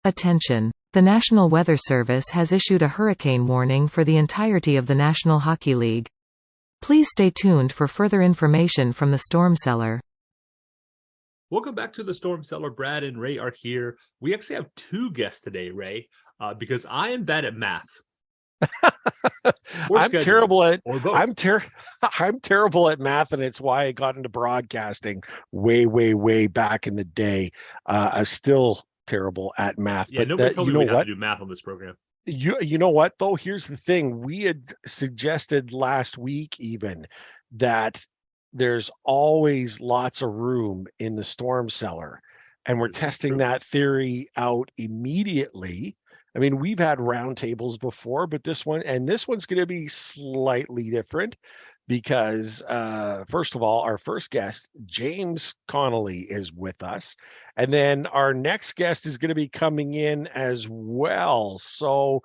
Attention! The National Weather Service has issued a hurricane warning for the entirety of the National Hockey League. Please stay tuned for further information from the Storm Cellar. Welcome back to the Storm Cellar. Brad and Ray are here. We actually have two guests today, Ray, because I am bad at math. I'm terrible at I'm terrible at math, and it's why I got into broadcasting way back in the day. I'm still terrible at math. Yeah, but nobody told me we have what? to do math on this program. You know what though? Here's the thing. We had suggested last week even that there's always lots of room in the storm cellar, and we're This is testing true. that theory out immediately. I mean, we've had roundtables before, but this one's going to be slightly different because, first of all, our first guest, James Connolly, is with us. And then our next guest is going to be coming in as well. So,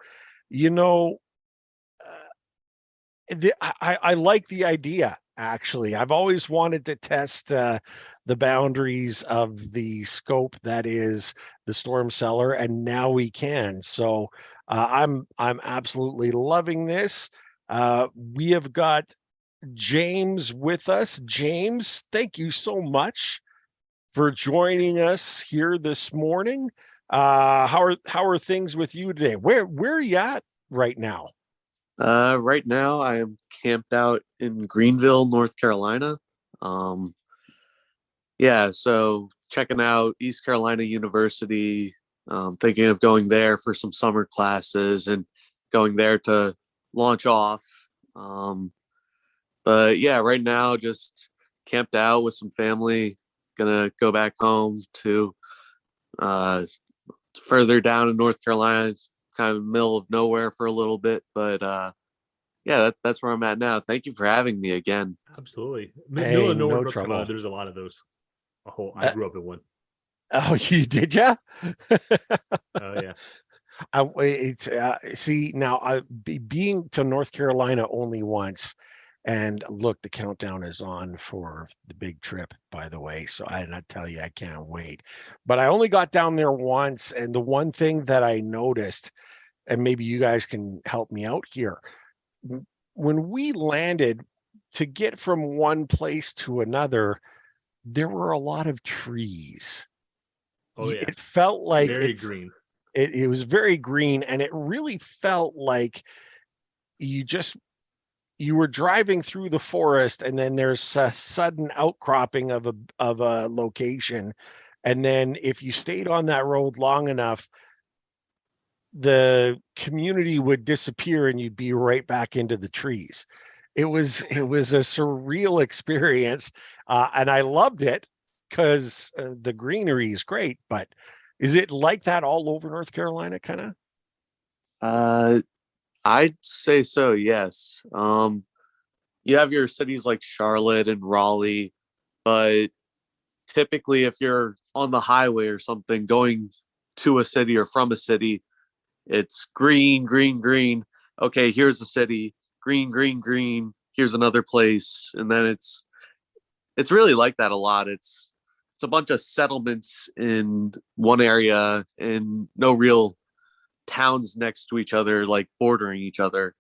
I like the idea, actually. I've always wanted to test the boundaries of the scope that is the storm cellar, and now we can. So I'm absolutely loving this. We have got James with us. James, thank you so much for joining us here this morning. How are things with you today? Where are you at right now? Right now I am camped out in Greenville, North Carolina. So checking out East Carolina University, thinking of going there for some summer classes and going there to launch off. But yeah, right now just camped out with some family, gonna go back home to further down in North Carolina, kind of middle of nowhere for a little bit. But that's where I'm at now. Thank you for having me again. Absolutely. Hey, Middle of no nowhere, North trouble. Carolina, there's a lot of those. I grew up in one. Oh, you did, yeah? Oh, yeah. See, now being to North Carolina only once, and look, the countdown is on for the big trip, by the way. So I tell you, I can't wait. But I only got down there once, and the one thing that I noticed, and maybe you guys can help me out here, when we landed, to get from one place to another, there were a lot of trees. Oh, yeah. It felt like very green. It was very green, and it really felt like you were driving through the forest, and then there's a sudden outcropping of a location, and then if you stayed on that road long enough, the community would disappear and you'd be right back into the trees. It was a surreal experience, and I loved it because the greenery is great. But is it like that all over North Carolina, kind of? I'd say so, yes. You have your cities like Charlotte and Raleigh, but typically if you're on the highway or something going to a city or from a city, it's green, green, green. Okay, here's the city. Green, green, green. Here's another place. And then it's really like that a lot. It's a bunch of settlements in one area and no real towns next to each other, like bordering each other.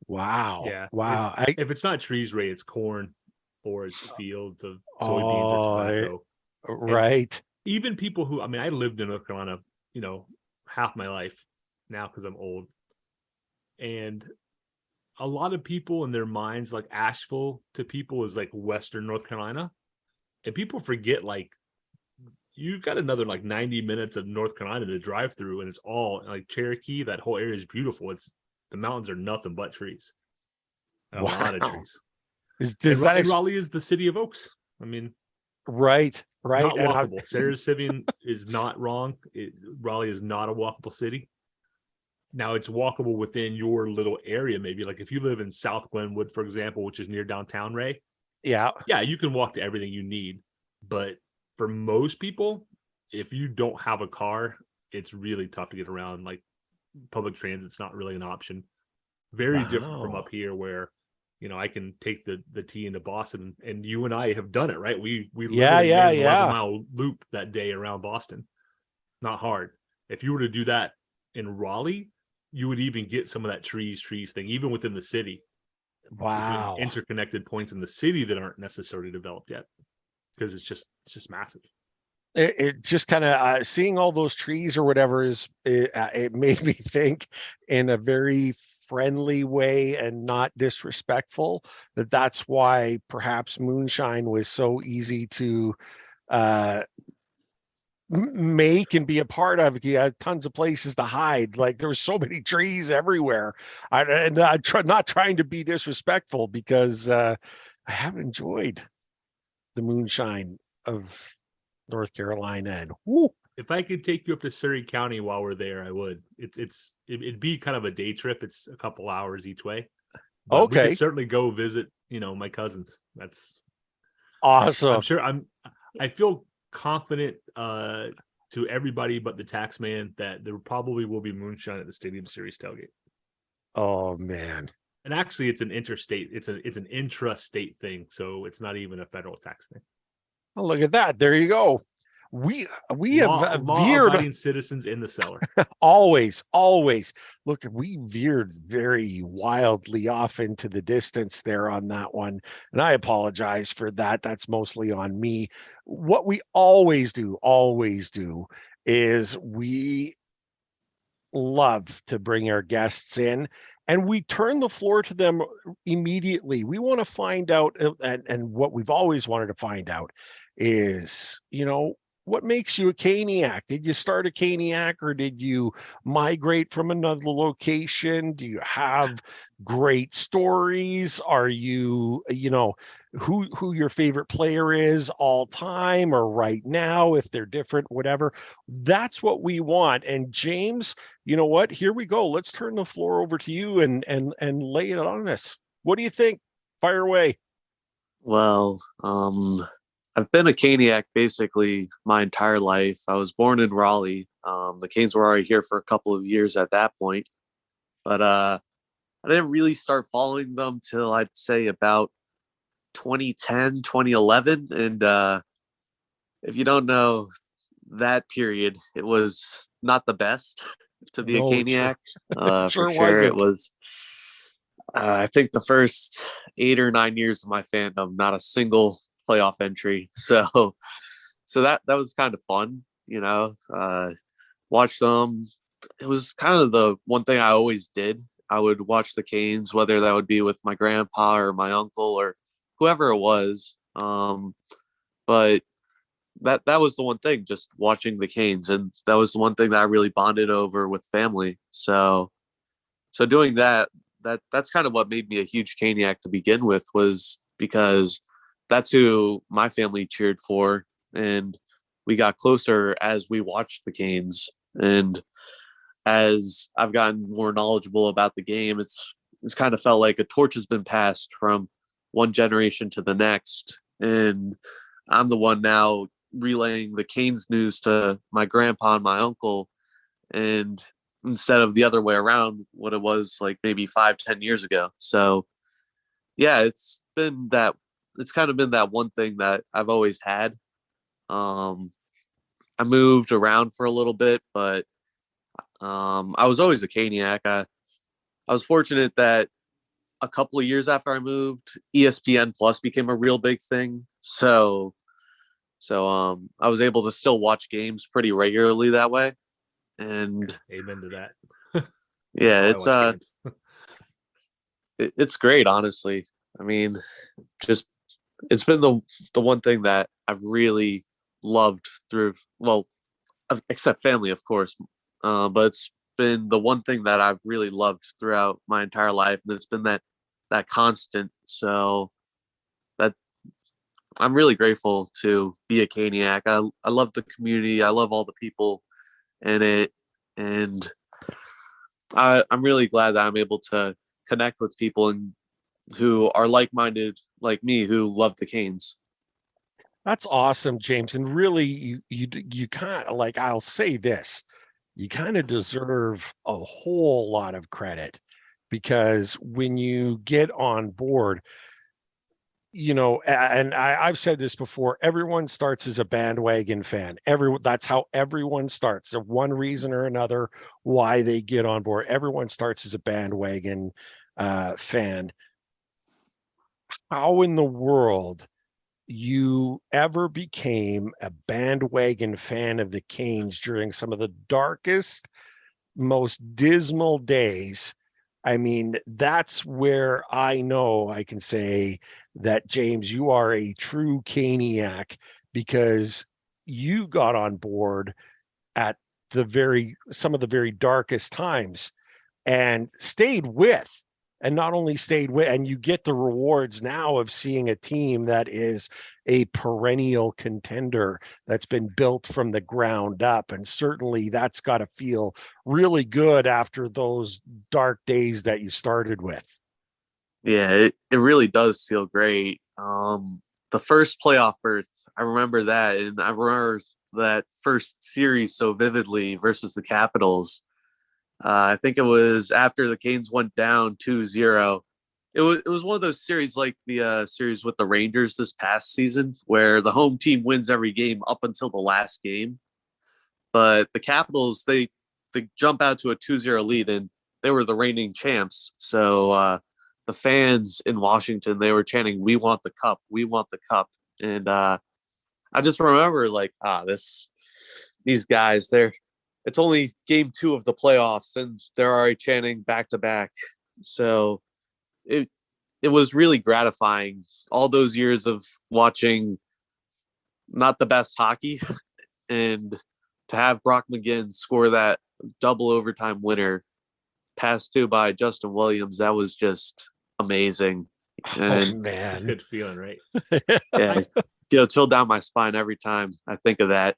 Wow. Yeah. Wow. If it's not trees, Ray, it's corn or it's fields of soybeans or tobacco. Right. And even people who, I lived in North Carolina, half my life now because I'm old. And a lot of people in their minds, like Asheville to people is like Western North Carolina. And people forget, like, you've got another like 90 minutes of North Carolina to drive through, and it's all like Cherokee. That whole area is beautiful. The mountains are nothing but trees. A lot of trees. Raleigh is the city of oaks. Right. Not walkable. Sarah Sivian is not wrong. Raleigh is not a walkable city. Now it's walkable within your little area. Maybe like if you live in South Glenwood, for example, which is near downtown, Ray. Yeah, you can walk to everything you need. But for most people, if you don't have a car, it's really tough to get around. Like public transit's not really an option. Very different from up here where, I can take the T into Boston, and you and I have done it, right? We literally made an 11-mile loop that day around Boston. Not hard. If you were to do that in Raleigh, you would even get some of that trees thing, even within the city. Wow. Between interconnected points in the city that aren't necessarily developed yet, because it's just massive. It just kind of seeing all those trees or whatever it made me think in a very friendly way and not disrespectful, that's why perhaps moonshine was so easy to make and be a part of. You had tons of places to hide. Like there were so many trees everywhere. I'm not trying to be disrespectful, because I have enjoyed the moonshine of North Carolina. And whoo, If I could take you up to Surrey County while we're there, I would. It'd be kind of a day trip. It's a couple hours each way. But we okay, could certainly go visit, my cousins. That's awesome. I'm sure I feel confident to everybody but the tax man that there probably will be moonshine at the Stadium Series tailgate. Oh man. And actually it's an interstate, it's an intrastate thing, so it's not even a federal tax thing. Oh, look at that. There you go. We have veered Law-abiding citizens in the cellar. always. Look, we veered very wildly off into the distance there on that one, and I apologize for that. That's mostly on me. What we always do is we love to bring our guests in, and we turn the floor to them immediately. We want to find out, and what we've always wanted to find out is, what makes you a Caniac? Did you start a Caniac, or did you migrate from another location? Do you have great stories? Are you, who your favorite player is all time or right now, if they're different, whatever. That's what we want. And James, you know what? Here we go. Let's turn the floor over to you and lay it on us. What do you think? Fire away. Well, I've been a Caniac basically my entire life. I was born in Raleigh. The Canes were already here for a couple of years at that point, but I didn't really start following them till I'd say about 2010, 2011. And if you don't know that period, it was not the best to be a Caniac. Sure For sure, wasn't. it was. I think the first 8 or 9 years of my fandom, not a single playoff entry. So that was kind of fun, watch them. It was kind of the one thing I always did. I would watch the Canes, whether that would be with my grandpa or my uncle or whoever it was. But that was the one thing, just watching the Canes, and that was the one thing that I really bonded over with family. So doing that's kind of what made me a huge Caniac to begin with, was because that's who my family cheered for, and we got closer as we watched the Canes. And as I've gotten more knowledgeable about the game, it's kind of felt like a torch has been passed from one generation to the next, and I'm the one now relaying the Canes news to my grandpa and my uncle, and instead of the other way around, what it was like maybe 5-10 years ago. So yeah, it's kind of been that one thing that I've always had. I moved around for a little bit, but I was always a Caniac. I was fortunate that a couple of years after I moved, ESPN Plus became a real big thing. So I was able to still watch games pretty regularly that way. And amen to that. Yeah, it's great, honestly. I mean, just it's been the one thing that I've really loved through, well, except family, of course, but it's been the one thing that I've really loved throughout my entire life, and it's been that constant. So that I'm really grateful to be a Caniac. I love the community. I love all the people in it, and I'm really glad that I'm able to connect with people who are like-minded like me, who love the Canes. That's awesome, James. And really, you kind of, like, I'll say this, you kind of deserve a whole lot of credit, because when you get on board, and I've said this before, everyone starts as a bandwagon fan. That's how everyone starts. For one reason or another why they get on board. Everyone starts as a bandwagon fan. How in the world you ever became a bandwagon fan of the Canes during some of the darkest, most dismal days? I mean, that's where I know I can say that, James, you are a true Caniac, because you got on board at some of the very darkest times and stayed with, and not only stayed with, and you get the rewards now of seeing a team that is a perennial contender that's been built from the ground up. And certainly that's got to feel really good after those dark days that you started with. Yeah, it really does feel great. The first playoff berth, I remember that, and I remember that first series so vividly versus the Capitals. I think it was after the Canes went down 2-0. It was one of those series like the series with the Rangers this past season, where the home team wins every game up until the last game. But the Capitals, they jump out to a 2-0 lead, and they were the reigning champs. So the fans in Washington, they were chanting, "We want the cup, we want the cup." And I just remember these guys, it's only game 2 of the playoffs and they're already chanting back to back. So it was really gratifying, all those years of watching not the best hockey, and to have Brock McGinn score that double overtime winner, passed to by Justin Williams, that was just amazing. And oh man, it's a good feeling, right? Yeah, chill down my spine every time I think of that.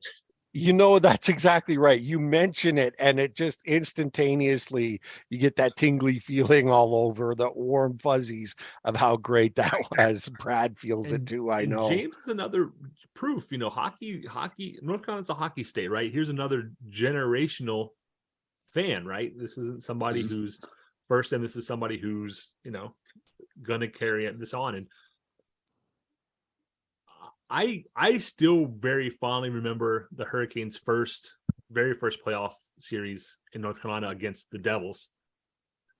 That's exactly right. You mention it and it just instantaneously, you get that tingly feeling all over, the warm fuzzies of how great that was. Brad feels it too, I know. James is another proof, hockey, North Carolina's a hockey state, right? Here's another generational fan, right? This isn't somebody who's first, and this is somebody who's, gonna carry this on. And I still very fondly remember the Hurricanes' very first playoff series in North Carolina against the Devils.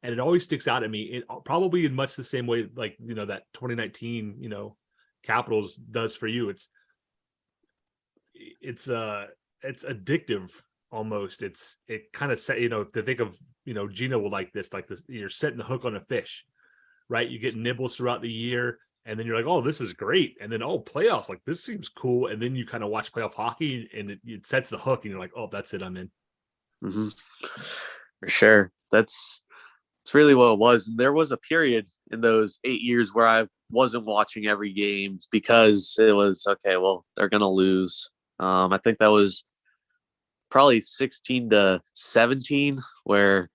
And it always sticks out at me, probably in much the same way, like, that 2019, Capitals does for you. It's addictive almost. It kind of set, to think of, Gino will like this, you're setting the hook on a fish, right? You get nibbles throughout the year. And then you're like, oh, this is great. And then, playoffs, like, this seems cool. And then you kind of watch playoff hockey and it sets the hook and you're like, oh, that's it, I'm in. Mm-hmm. For sure. It's really what it was. And there was a period in those 8 years where I wasn't watching every game because it was, okay, well, they're going to lose. I think that was probably 16-17 where,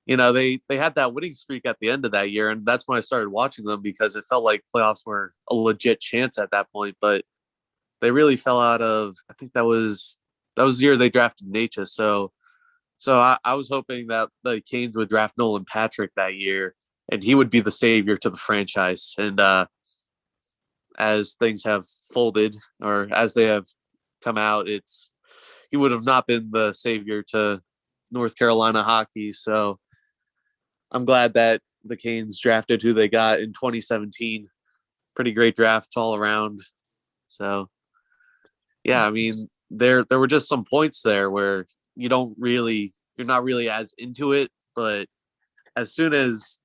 they had that winning streak at the end of that year. And that's when I started watching them, because it felt like playoffs were a legit chance at that point. But they really fell out of, I think that was the year they drafted Necas. So I was hoping that the Canes would draft Nolan Patrick that year, and he would be the savior to the franchise. And as things have folded, or as they have come out, he would have not been the savior to North Carolina hockey. So I'm glad that the Canes drafted who they got in 2017. Pretty great draft all around. So, yeah, I mean, there were just some points there where you're not really as into it, but as soon as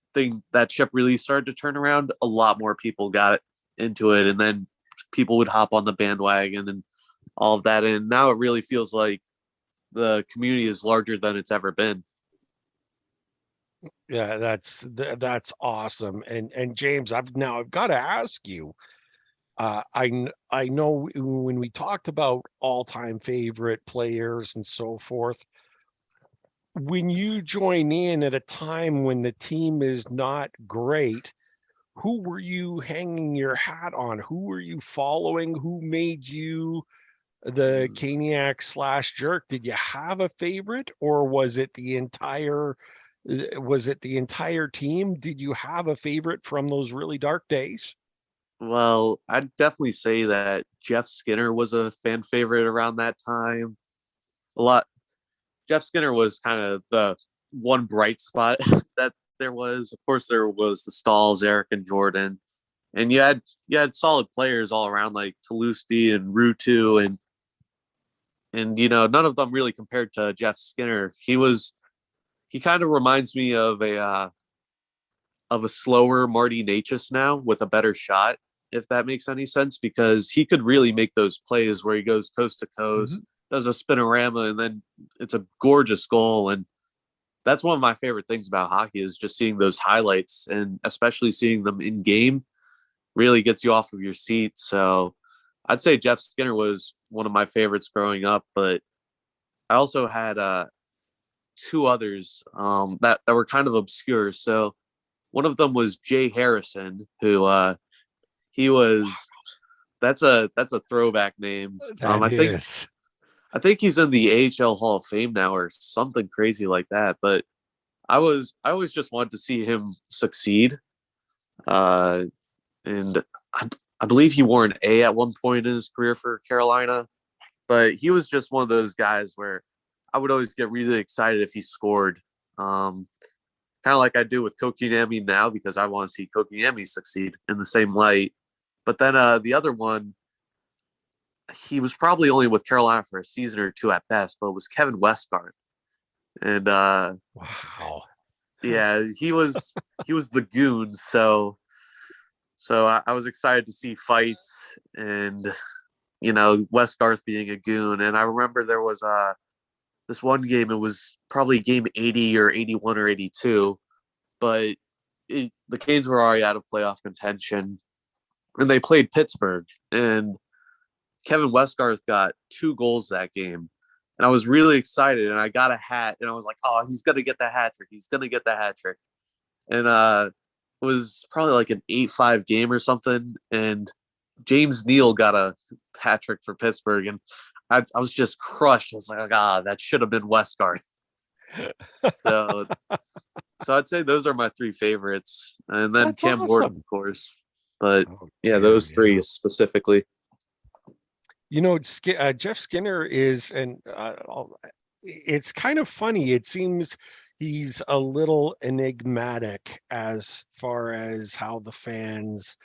that ship really started to turn around, a lot more people got into it, and then people would hop on the bandwagon and all of that. And now it really feels like the community is larger than it's ever been. Yeah, that's awesome. And James, I've got to ask you. I know when we talked about all-time favorite players and so forth, when you join in at a time when the team is not great, who were you hanging your hat on? Who were you following? Who made you the Caniac / jerk? Did you have a favorite, or was it the entire team? Did you have a favorite from those really dark days? Well, I'd definitely say that Jeff Skinner was a fan favorite around that time. A lot. Jeff Skinner was kind of the one bright spot that there was. Of course, there was the Stalls, Eric and Jordan, and you had solid players all around like Toulouse and Rutu, and none of them really compared to Jeff Skinner. He kind of reminds me of a slower Marty Necas now with a better shot, if that makes any sense, because he could really make those plays where he goes coast to coast, does a spinorama, and then it's a gorgeous goal. And that's one of my favorite things about hockey is just seeing those highlights, and especially seeing them in game really gets you off of your seat. So I'd say Jeff Skinner was one of my favorites growing up, but I also had two others that were kind of obscure. So one of them was Jay Harrison, who he was. That's a throwback name. I think he's in the AHL Hall of Fame now or something crazy like that. But I always just wanted to see him succeed. And I believe he wore an A at one point in his career for Carolina. But he was just one of those guys where I would always get really excited if he scored. Kind of like I do with Kotkaniemi now, because I want to see Kotkaniemi succeed in the same light. But then the other one, he was probably only with Carolina for a season or two at best, but it was Kevin Westgarth. And wow, yeah, he was the goon. So I was excited to see fights and Westgarth being a goon. And I remember there was this one game, it was probably game 80 or 81 or 82, but the Canes were already out of playoff contention, and they played Pittsburgh, and Kevin Westgarth got 2 goals that game, and I was really excited, and I got a hat, and I was like, oh, he's going to get the hat trick. He's going to get the hat trick. And it was probably like an 8-5 game or something, and James Neal got a hat trick for Pittsburgh, and I was just crushed. I was like, that should have been Westgarth. So I'd say those are my 3 favorites. And then That's Cam awesome. Ward, of course. But those 3 specifically. Jeff Skinner is, and it's kind of funny. It seems he's a little enigmatic as far as how the fans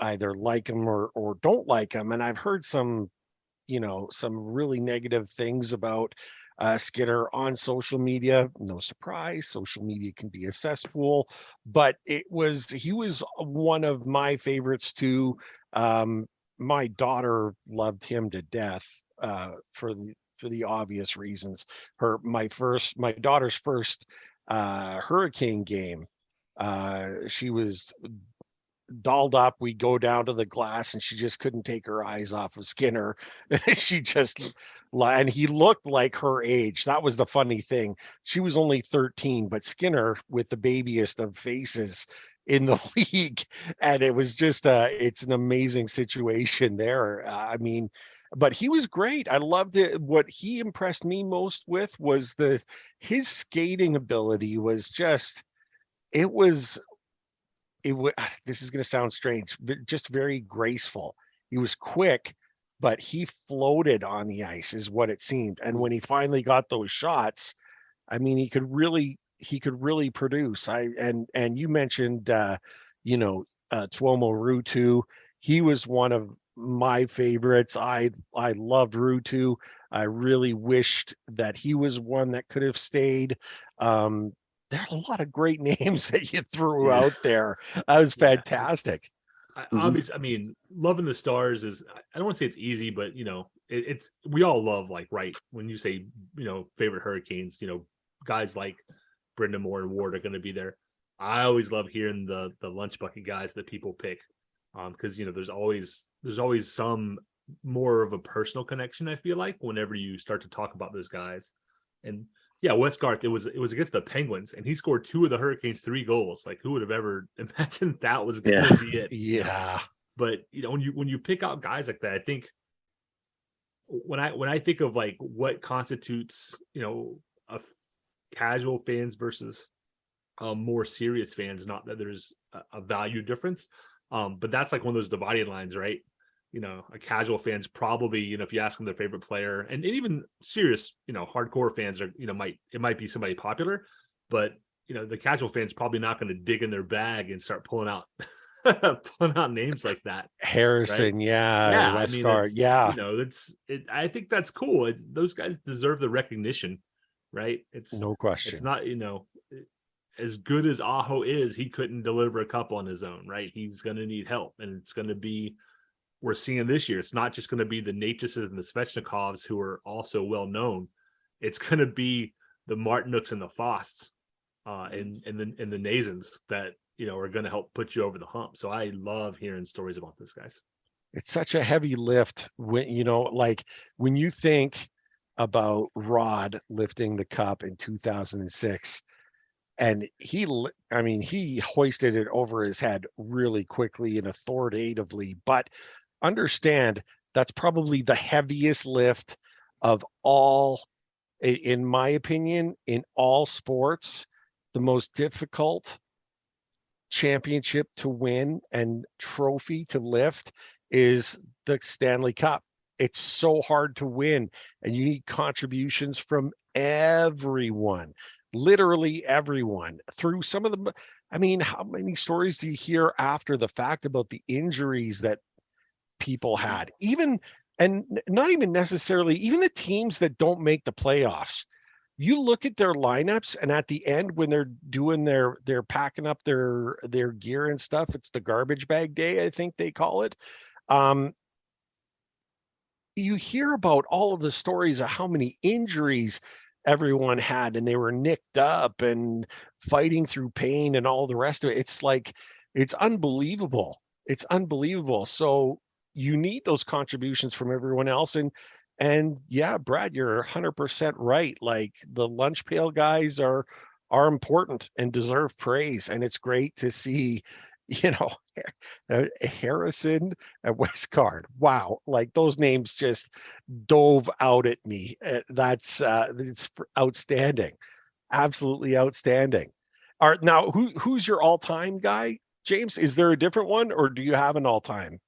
either like him or don't like him. And I've heard some really negative things about Skinner on social media. No surprise, social media can be a cesspool, but he was one of my favorites too. My daughter loved him to death for the obvious reasons. My daughter's first Hurricane game, she was dolled up. We go down to the glass and she just couldn't take her eyes off of Skinner. And he looked like her age. That was the funny thing. She was only 13, but Skinner with the babiest of faces in the league. And it was just it's an amazing situation there. But he was great. I loved it. What he impressed me most with was his skating ability was just, this is going to sound strange, but just very graceful. He was quick, but he floated on the ice is what it seemed. And when he finally got those shots, he could really produce. And you mentioned Tuomo Ruutu. He was one of my favorites. I loved Ruutu. I really wished that he was one that could have stayed. There are a lot of great names that you threw out there. That was fantastic. Obviously, loving the Stars is, I don't want to say it's easy, but it's we all love, like, right when you say favorite Hurricanes, guys like Brendan Moore and Ward are going to be there. I always love hearing the lunch bucket guys that people pick, because there's always some more of a personal connection, I feel like, whenever you start to talk about those guys. And yeah, Westgarth, it was against the Penguins, and he scored 2 of the Hurricanes' 3 goals. Like, who would have ever imagined that was going to be it? Yeah. But when you pick out guys like that, I think when I think of like what constitutes a casual fans versus more serious fans, not that there's a value difference, But that's like one of those dividing lines, right? You know, a casual fan's probably, you know, if you ask them their favorite player, and even serious, you know, hardcore fans are, you know, it might be somebody popular, but you know, the casual fan's probably not going to dig in their bag and start pulling out pulling out names like that. Harrison, Right? yeah, Yeah, I mean, Westgarth, it's, yeah, you know, I think that's cool. Those guys deserve the recognition, right? no It's question. not, you know, as good as Aho is, he couldn't deliver a cup on his own, right? He's going to need help, and it's going to be, we're seeing this year. It's not just going to be the Necases and the Svechnikovs who are also well known. It's going to be the Martinooks and the Fosts, and the Nazans that, you know, are going to help put you over the hump. So I love hearing stories about this, guys. It's such a heavy lift when, you know, like when you think about Rod lifting the cup in 2006, and he hoisted it over his head really quickly and authoritatively, but understand that's probably the heaviest lift of all, in my opinion, in all sports. The most difficult championship to win and trophy to lift is the Stanley Cup. It's so hard to win, and you need contributions from everyone, literally everyone. Through some of the, I mean, how many stories do you hear after the fact about the injuries that people had? Even, and not even necessarily, even the teams that don't make the playoffs, you look at their lineups, and at the end when they're packing up their gear and stuff, it's the garbage bag day, I think they call it. You hear about all of the stories of how many injuries everyone had, and they were nicked up and fighting through pain and all the rest of it. It's like, it's unbelievable. It's unbelievable. So you need those contributions from everyone else. And yeah, Brad, you're 100% right. Like, the lunch pail guys are important and deserve praise. And it's great to see, you know, Harrison and Westgarth. Wow, like those names just dove out at me. That's it's outstanding, absolutely outstanding. All right, now who's your all-time guy, James? Is there a different one, or do you have an all-time?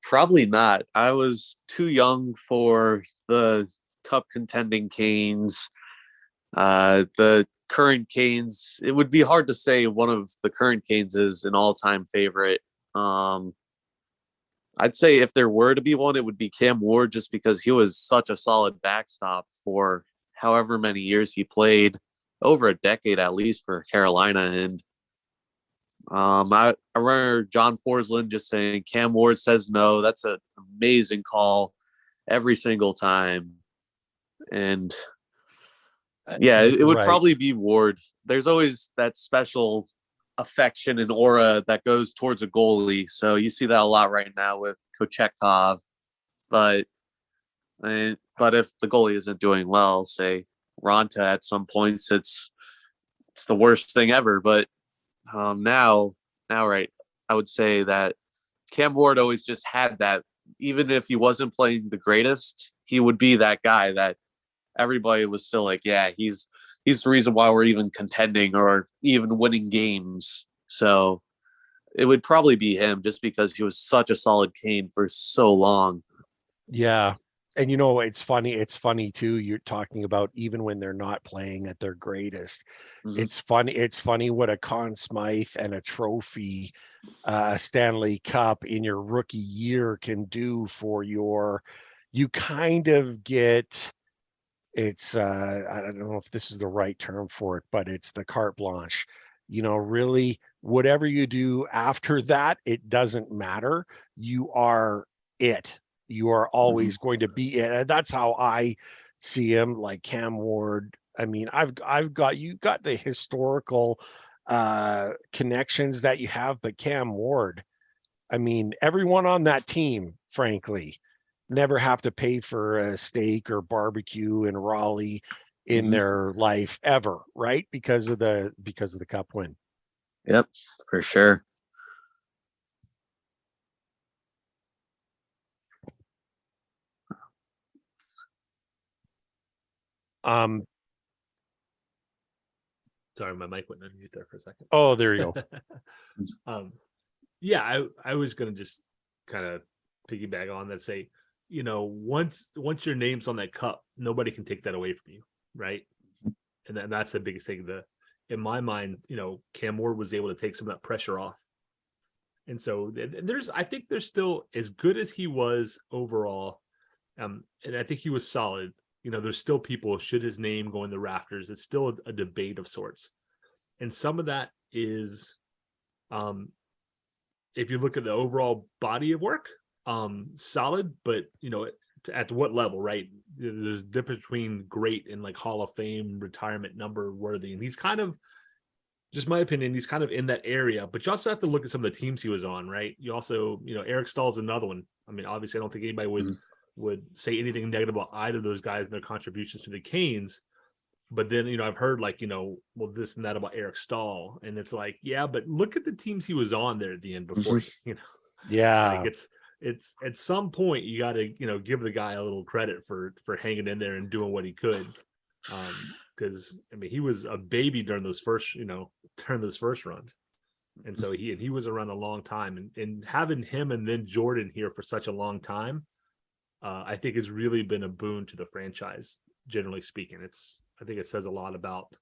Probably not. I was too young for the cup contending Canes. The current Canes, it would be hard to say one of the current Canes is an all-time favorite. I'd say if there were to be one, it would be Cam Ward, just because he was such a solid backstop for however many years he played, over a decade at least, for Carolina. And I remember John Forsland just saying, Cam Ward says no. That's an amazing call every single time. And yeah, it would Right. probably be Ward. There's always that special affection and aura that goes towards a goalie. So you see that a lot right now with Kochetkov. But if the goalie isn't doing well, say Ronta, at some points it's the worst thing ever. But now, right, I would say that Cam Ward always just had that. Even if he wasn't playing the greatest, he would be that guy that everybody was still like, yeah, he's the reason why we're even contending or even winning games. So it would probably be him, just because he was such a solid Cane for so long. Yeah. And you know, it's funny too, you're talking about even when they're not playing at their greatest. Mm-hmm. It's funny what a Conn Smythe and a trophy, Stanley Cup in your rookie year can do for you kind of get, it's I don't know if this is the right term for it, but it's the carte blanche. You know, really, whatever you do after that, it doesn't matter. You are it. You are always going to be it. And that's how I see him, like Cam Ward. I mean, you got the historical connections that you have, but Cam Ward, I mean, everyone on that team, frankly, never have to pay for a steak or barbecue in Raleigh in their life ever, right? Because of the cup win. Yep, for sure. Sorry, my mic went on mute there for a second. Oh, there you go. Yeah, I was gonna just kind of piggyback on that, say, once your name's on that cup, nobody can take that away from you, right? And that's the biggest thing. In my mind, Cam Ward was able to take some of that pressure off. And so I think there's still, as good as he was overall, and I think he was solid. There's still people, should his name go in the rafters? It's still a debate of sorts. And some of that is, if you look at the overall body of work, solid, but at what level, right? There's a difference between great and like Hall of Fame retirement number worthy. And he's kind of, just my opinion, he's kind of in that area, but you also have to look at some of the teams he was on, right? You also, Eric Stahl's another one. I mean, obviously I don't think anybody would say anything negative about either of those guys and their contributions to the Canes. But then, I've heard like, well, this and that about Eric Stahl. And it's like, yeah, but look at the teams he was on there at the end before, Yeah. Like it's at some point you got to, give the guy a little credit for hanging in there and doing what he could. Because I mean, he was a baby during those first runs. And so he was around a long time, and having him and then Jordan here for such a long time, I think has really been a boon to the franchise, generally speaking. I think it says a lot about,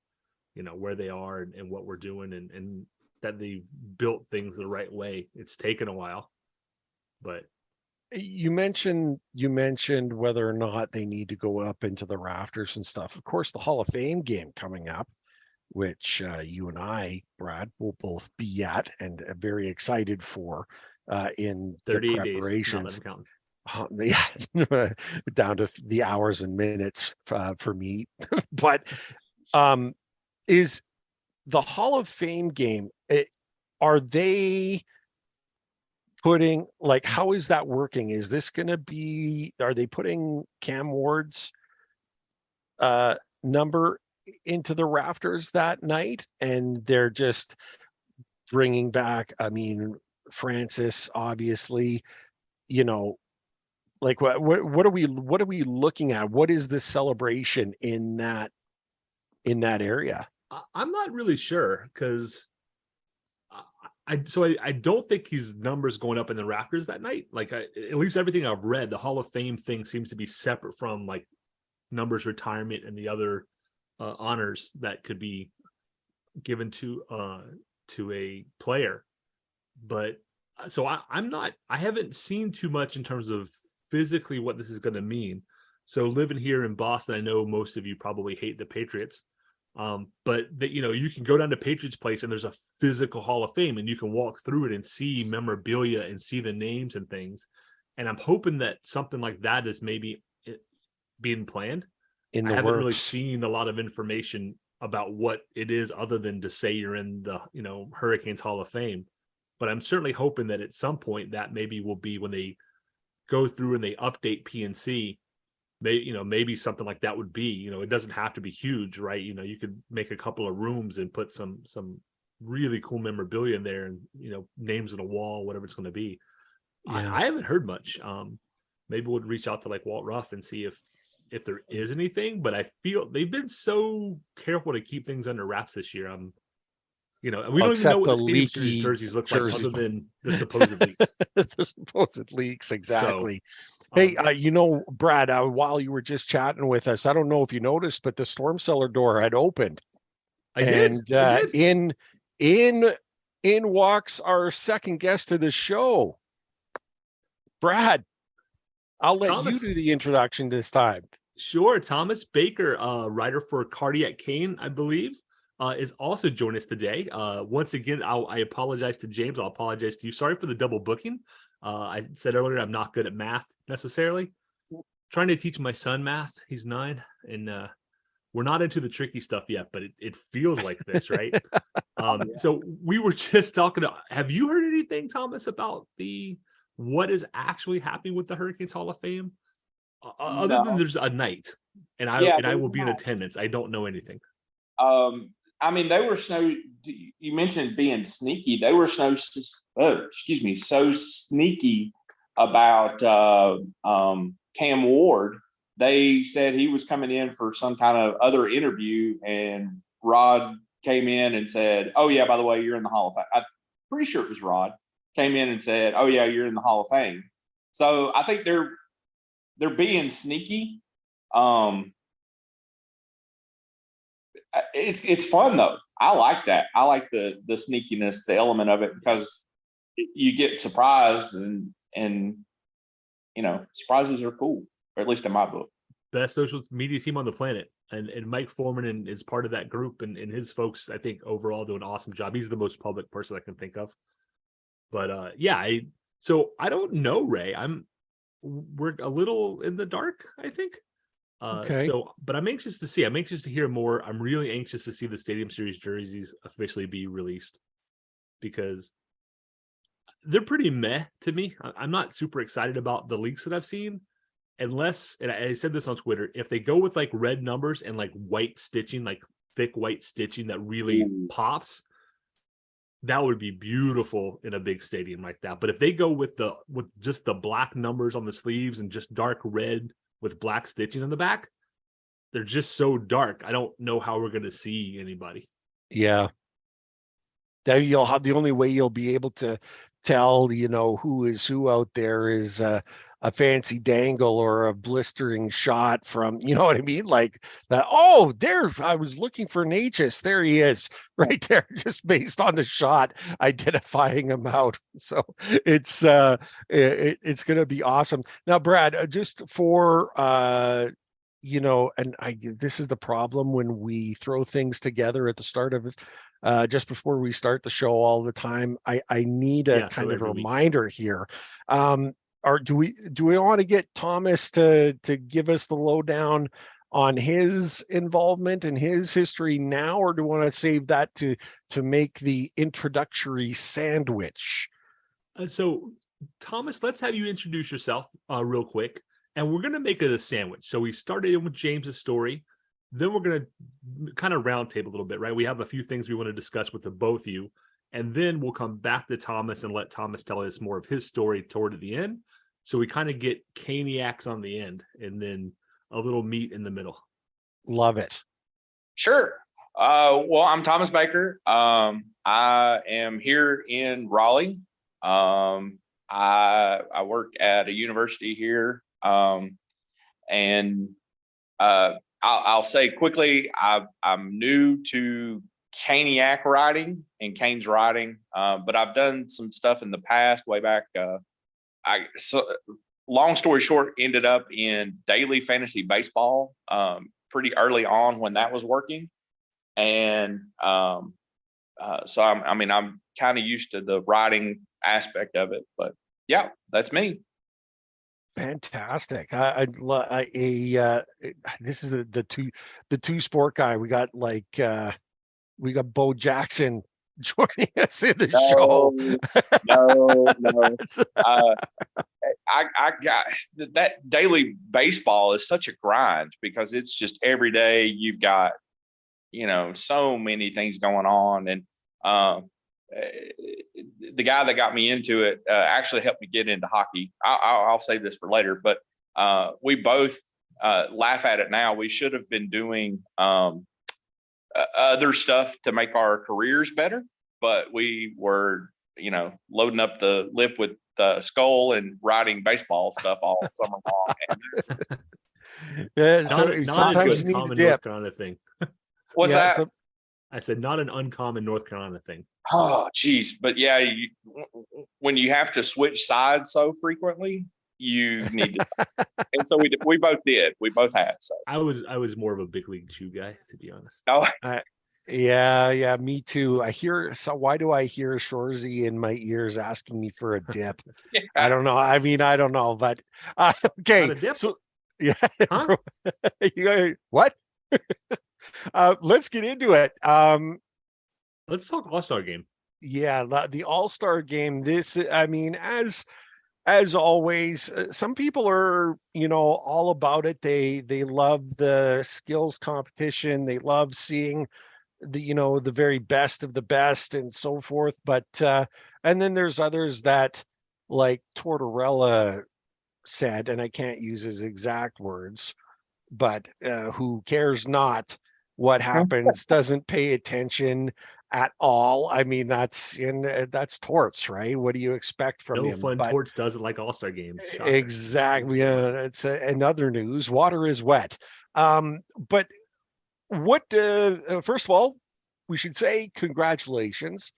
where they are and what we're doing, and that they built things the right way. It's taken a while, but you mentioned whether or not they need to go up into the rafters and stuff. Of course, the Hall of Fame game coming up, which you and I, Brad, will both be at and very excited for in the 38 preparations. days, Yeah, down to the hours and minutes for me. But is the Hall of Fame game, are they putting, like, how is that working? Is this going to be, are they putting Cam Ward's number into the rafters that night, and they're just bringing back, I mean, Francis, obviously, like what are we looking at? What is the celebration in that area? I'm not really sure, because I don't think his numbers going up in the rafters that night. Like, at least everything I've read, the Hall of Fame thing seems to be separate from like numbers retirement and the other honors that could be given to a player. But so I haven't seen too much in terms of physically what this is going to mean. So living here in Boston, I know most of you probably hate the Patriots. But that, you can go down to Patriots Place and there's a physical Hall of Fame, and you can walk through it and see memorabilia and see the names and things. And I'm hoping that something like that is maybe being planned. I haven't really seen a lot of information about what it is other than to say you're in the, Hurricanes Hall of Fame. But I'm certainly hoping that at some point that maybe will be when they go through and they update PNC. Maybe something like that would be, it doesn't have to be huge, right? You could make a couple of rooms and put some really cool memorabilia in there, and, names on the wall, whatever it's going to be. Yeah. I haven't heard much. Maybe we'll reach out to like Walt Ruff and see if there is anything, but I feel they've been so careful to keep things under wraps this year. We don't even know what the Stadium Series jerseys look like other than the supposed leaks. The supposed leaks, exactly. So, hey, Brad, while you were just chatting with us, I don't know if you noticed, but the storm cellar door had opened. I did. In walks our second guest of the show, Brad. I'll let you do the introduction this time. Sure. Thomas Baker, writer for Cardiac Cane, I believe, is also joining us today. Once again, I apologize to James. I'll apologize to you. Sorry for the double booking. I said earlier I'm not good at math necessarily. Trying to teach my son math. He's 9, and we're not into the tricky stuff yet, but it feels like this, right? So we were just talking. Have you heard anything, Thomas, about what is actually happening with the Hurricanes Hall of Fame? Other than there's a night, and I will be in attendance. I don't know anything. I mean, they were you mentioned being sneaky. They were so sneaky about Cam Ward. They said he was coming in for some kind of other interview, and Rod came in and said, "Oh yeah, by the way, you're in the Hall of Fame." I'm pretty sure it was Rod. came in and said, "Oh yeah, you're in the Hall of Fame." So I think they're being sneaky. It's fun though. I like that. I like the sneakiness, the element of it, because you get surprised, and surprises are cool, or at least in my book. Best social media team on the planet, and Mike Foreman is part of that group, and his folks, I think, overall do an awesome job. He's the most public person I can think of. But so I don't know, Ray. We're a little in the dark, I think. Okay. But I'm anxious to see. I'm anxious to hear more. I'm really anxious to see the Stadium Series jerseys officially be released, because they're pretty meh to me. I'm not super excited about the leaks that I've seen, unless, and I said this on Twitter, if they go with like red numbers and like white stitching, like thick white stitching that really pops, that would be beautiful in a big stadium like that. But if they go with just the black numbers on the sleeves and just dark red with black stitching on the back, they're just so dark. I don't know how we're going to see anybody. Yeah. That you'll have, the only way you'll be able to tell, who is who out there is a fancy dangle or a blistering shot from, you know what I mean? Like that. Oh, there, I was looking for Necas. There he is right there, just based on the shot, identifying him out. So it's going to be awesome. Now, Brad, just for, and this is the problem when we throw things together at the start of it. Just before we start the show all the time, I need a kind of a reminder here. Or do we want to get Thomas to give us the lowdown on his involvement and his history now, or do we want to save that to make the introductory sandwich? So Thomas, let's have you introduce yourself real quick, and we're going to make it a sandwich. So we started in with James's story. Then we're going to kind of round table a little bit, right? We have a few things we want to discuss with the both of you. And then we'll come back to Thomas and let Thomas tell us more of his story toward the end. So we kind of get Caniacs on the end and then a little meat in the middle. Love it. Sure. Well, I'm Thomas Baker. I am here in Raleigh. I work at a university here. I'll say quickly, I'm new to Caniac writing and Canes writing, but I've done some stuff in the past, way back. Long story short, ended up in daily fantasy baseball pretty early on when that was working, and so I'm kind of used to the writing aspect of it. But yeah, that's me. Fantastic. This is the two sport guy. We got Bo Jackson joining us in the show. I got that. Daily baseball is such a grind because it's just every day you've got, so many things going on. And the guy that got me into it actually helped me get into hockey. I'll save this for later, but we both laugh at it now. We should have been doing other stuff to make our careers better, but we were, loading up the lip with the skull and writing baseball stuff all summer long. Yeah, sometimes you need to dip. North Carolina thing. What's that? I said not an uncommon North Carolina thing. Oh, geez. But yeah, when you have to switch sides so frequently, you need to. And so we both did. We both had. So I was more of a big league chew guy, to be honest. Oh, yeah, me too. Why do I hear Shorzy in my ears asking me for a dip? Yeah. I don't know. I don't know, but okay. Not a dip? So yeah. Huh? What? Let's get into it. Let's talk All-Star game. Yeah, the All-Star game. This, as always, some people are, all about it. They love the skills competition. They love seeing the very best of the best and so forth. But and then there's others that, like Tortorella said, and I can't use his exact words, but who cares not what happens, doesn't pay attention, at all. I mean, that's Torts, right? What do you expect from No him? fun. But Torts doesn't like All-Star games. Shocker. exactly, it's another news. Water is wet. But what? First of all, we should say congratulations.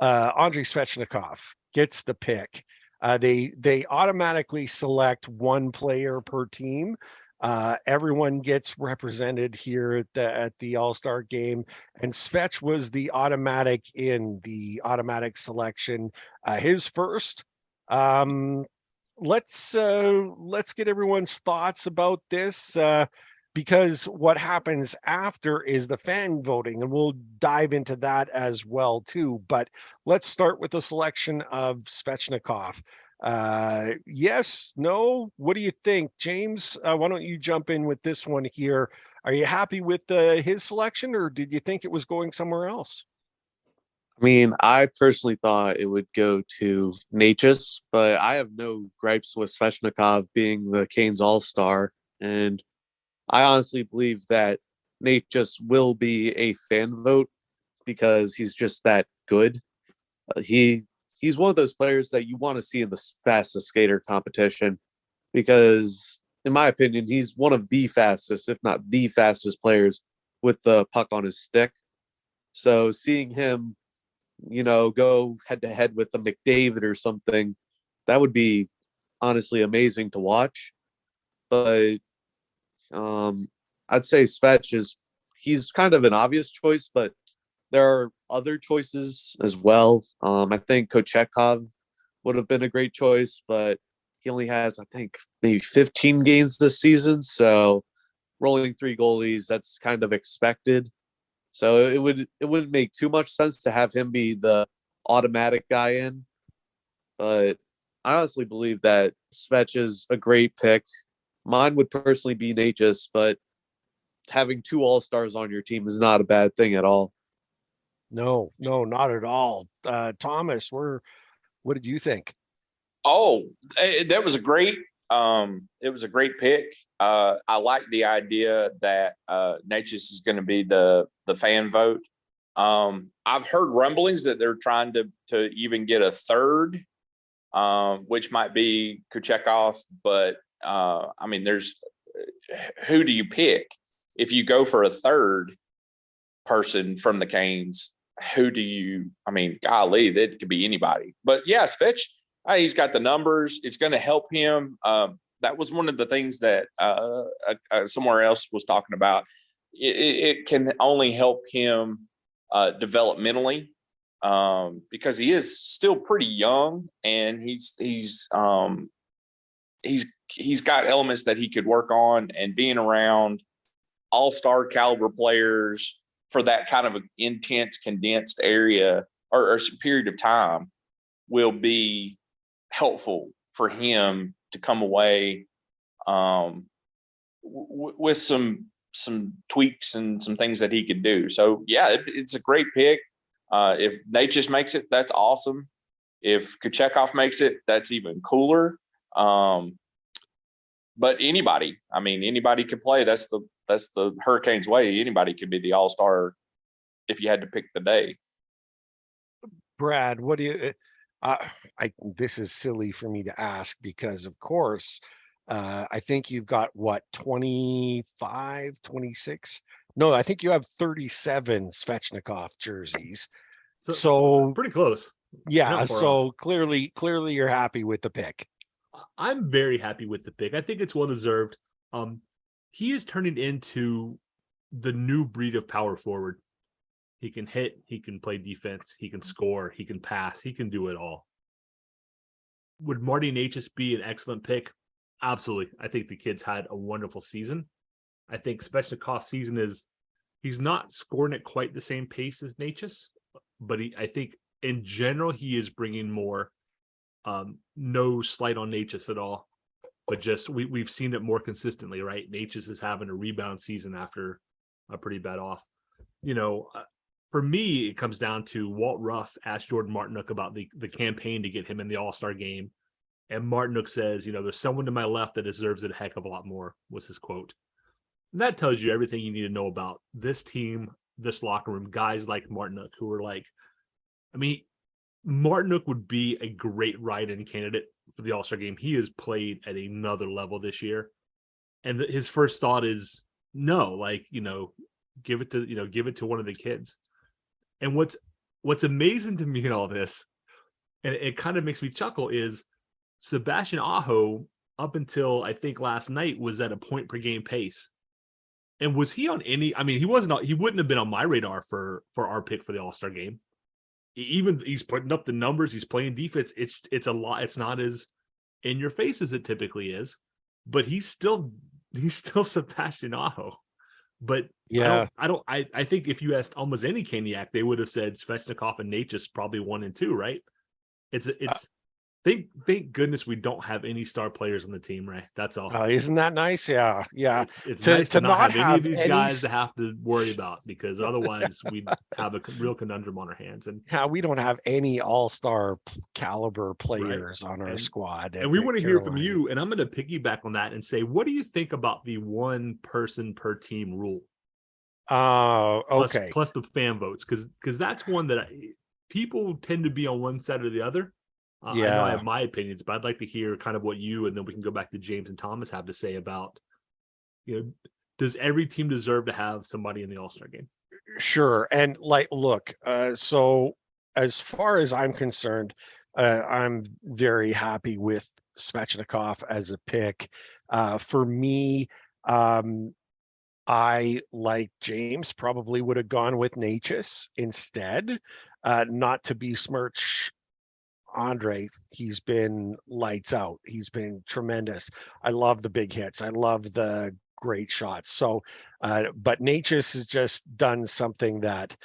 Andrei Svechnikov gets the pick. They automatically select one player per team. Everyone gets represented here at the All-Star game, and Svech was the automatic selection. His first. Let's get everyone's thoughts about this. Because what happens after is the fan voting, and we'll dive into that as well too. But let's start with the selection of Svechnikov. Yes, no, what do you think, James? Why don't you jump in with this one here? Are you happy with his selection, or did you think it was going somewhere else? I mean, I personally thought it would go to Necas, but I have no gripes with Svechnikov being the Canes All-Star, and I honestly believe that Necas will be a fan vote because he's just that good. He's one of those players that you want to see in the fastest skater competition because, in my opinion, he's one of the fastest, if not the fastest players with the puck on his stick. So seeing him, go head to head with a McDavid or something, that would be honestly amazing to watch. But I'd say Svech he's kind of an obvious choice, but there are other choices as well. I think Kochekov would have been a great choice, but he only has, I think, maybe 15 games this season. So rolling 3 goalies, that's kind of expected. So it wouldn't make too much sense to have him be the automatic guy in. But I honestly believe that Svech is a great pick. Mine would personally be Necas, but having 2 All-Stars on your team is not a bad thing at all. No, not at all. Thomas, what did you think? Oh, that was a great. It was a great pick. I like the idea that Necas is going to be the fan vote. I've heard rumblings that they're trying to even get a third, which might be Kuchekov. But I mean, who do you pick if you go for a third person from the Canes? Who do you? I mean, golly, that could be anybody. But yeah, Svech. He's got the numbers. It's going to help him. That was one of the things that somewhere else was talking about. It can only help him developmentally because he is still pretty young, and he's got elements that he could work on, and being around all-star caliber players for that kind of an intense, condensed area or period of time will be helpful for him to come away with some tweaks and some things that he could do. So yeah, it's a great pick. If Necas makes it, that's awesome. If Kochekov makes it, that's even cooler. But anybody could play. That's the Hurricanes way. Anybody could be the All-Star if you had to pick the day. Brad, what do you? This is silly for me to ask because, of course, I think you've got 25, 26? No, I think you have 37 Svechnikov jerseys. So pretty close. Yeah. So clearly you're happy with the pick. I'm very happy with the pick. I think it's well deserved. He is turning into the new breed of power forward. He can hit, he can play defense, he can score, he can pass, he can do it all. Would Marty Necas be an excellent pick? Absolutely. I think the kid's had a wonderful season. I think Svechnikov's season he's not scoring at quite the same pace as Necas, but I think in general he is bringing more. No slight on Necas at all, but just we've seen it more consistently, right? Necas is having a rebound season after a pretty bad off. For me, it comes down to Walt Ruff asked Jordan Martinook about the campaign to get him in the All-Star game. And Martinook says, there's someone to my left that deserves it a heck of a lot more, was his quote. And that tells you everything you need to know about this team, this locker room, guys like Martinook, who were like, I mean, Martinook would be a great write-in candidate for the All-Star game. He has played at another level this year. And his first thought is, no, like, give it to one of the kids. And what's amazing to me in all this, and it kind of makes me chuckle, is Sebastian Aho, up until I think last night, was at a point per game pace. And was he on any? I mean, he wouldn't have been on my radar for our pick for the All-Star game. Even he's putting up the numbers, he's playing defense. It's a lot. It's not as in your face as it typically is, but he's still Sebastian Aho. But Yeah, I think if you asked almost any Caniac, they would have said Svechnikov and Necas probably 1 and 2, right? It's thank goodness we don't have any star players on the team, Ray. That's all. isn't that nice? Yeah, yeah. It's nice to not have any of these any guys to have to worry about, because otherwise we'd have a real conundrum on our hands. And yeah, we don't have any all-star caliber players on our squad. And we want to hear from you. And I'm going to piggyback on that and say, what do you think about the 1 person per team rule? Okay. Plus the fan votes, because that's one that people tend to be on one side or the other. I know I have my opinions, but I'd like to hear kind of what you, and then we can go back to James and Thomas, have to say about, does every team deserve to have somebody in the All-Star game? Sure. And look, so as far as I'm concerned, I'm very happy with Svechnikov as a pick. For me, I, like James, probably would have gone with Necas instead, not to besmirch Andrei. He's been lights out. He's been tremendous. I love the big hits. I love the great shots. So, but Necas has just done something that,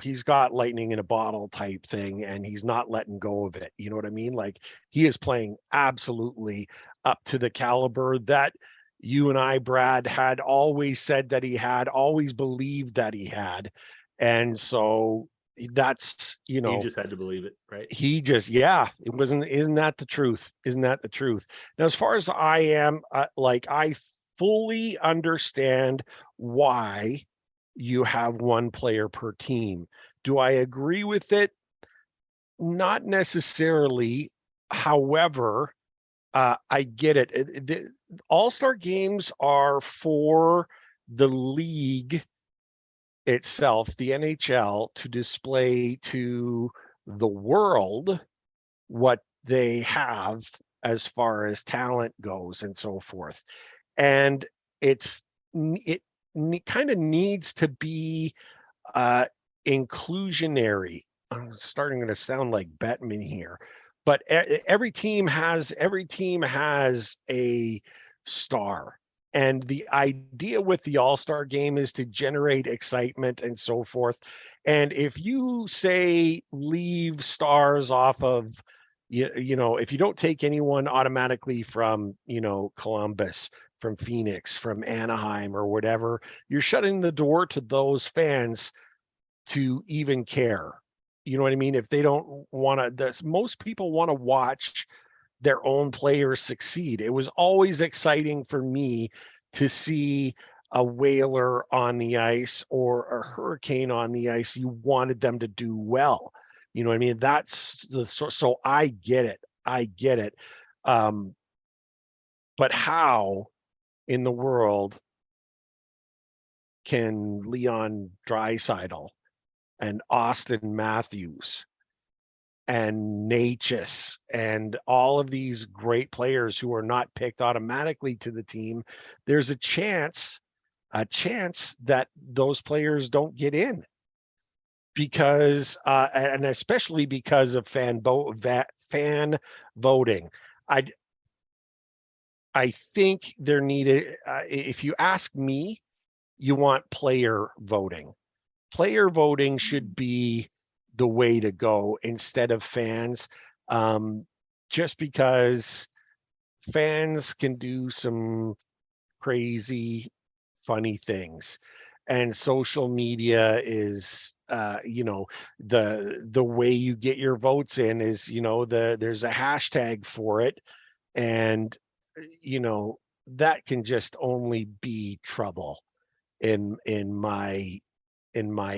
he's got lightning in a bottle type thing, and he's not letting go of it. You know what I mean? Like, he is playing absolutely up to the caliber that you and I, Brad, had always said that he had, always believed that he had. And so that's, he just had to believe it, right? He just, isn't that the truth? Isn't that the truth? Now, as far as I am, I fully understand why you have 1 player per team. Do I agree with it? Not necessarily. However, I get it. The All-Star games are for the league itself, the NHL, to display to the world what they have as far as talent goes and so forth. And it kind of needs to be inclusionary. I'm starting to sound like Bettman here, but every team has a star. And the idea with the All-Star game is to generate excitement and so forth. And if you say leave stars off of, if you don't take anyone automatically from, Columbus, from Phoenix, from Anaheim or whatever, you're shutting the door to those fans to even care. You know what I mean? If they don't want to, most people want to watch their own players succeed. It was always exciting for me to see a Whaler on the ice or a Hurricane on the ice. You wanted them to do well. You know what I mean? So I get it. But how in the world can Leon Draisaitl and Austin Matthews and Necas and all of these great players who are not picked automatically to the team, there's a chance that those players don't get in because, and especially because of fan voting. I think there needed, if you ask me, you want player voting. Player voting should be the way to go instead of fans, just because fans can do some crazy, funny things. And social media is, the way you get your votes in is, there's a hashtag for it. And, that can just only be trouble in my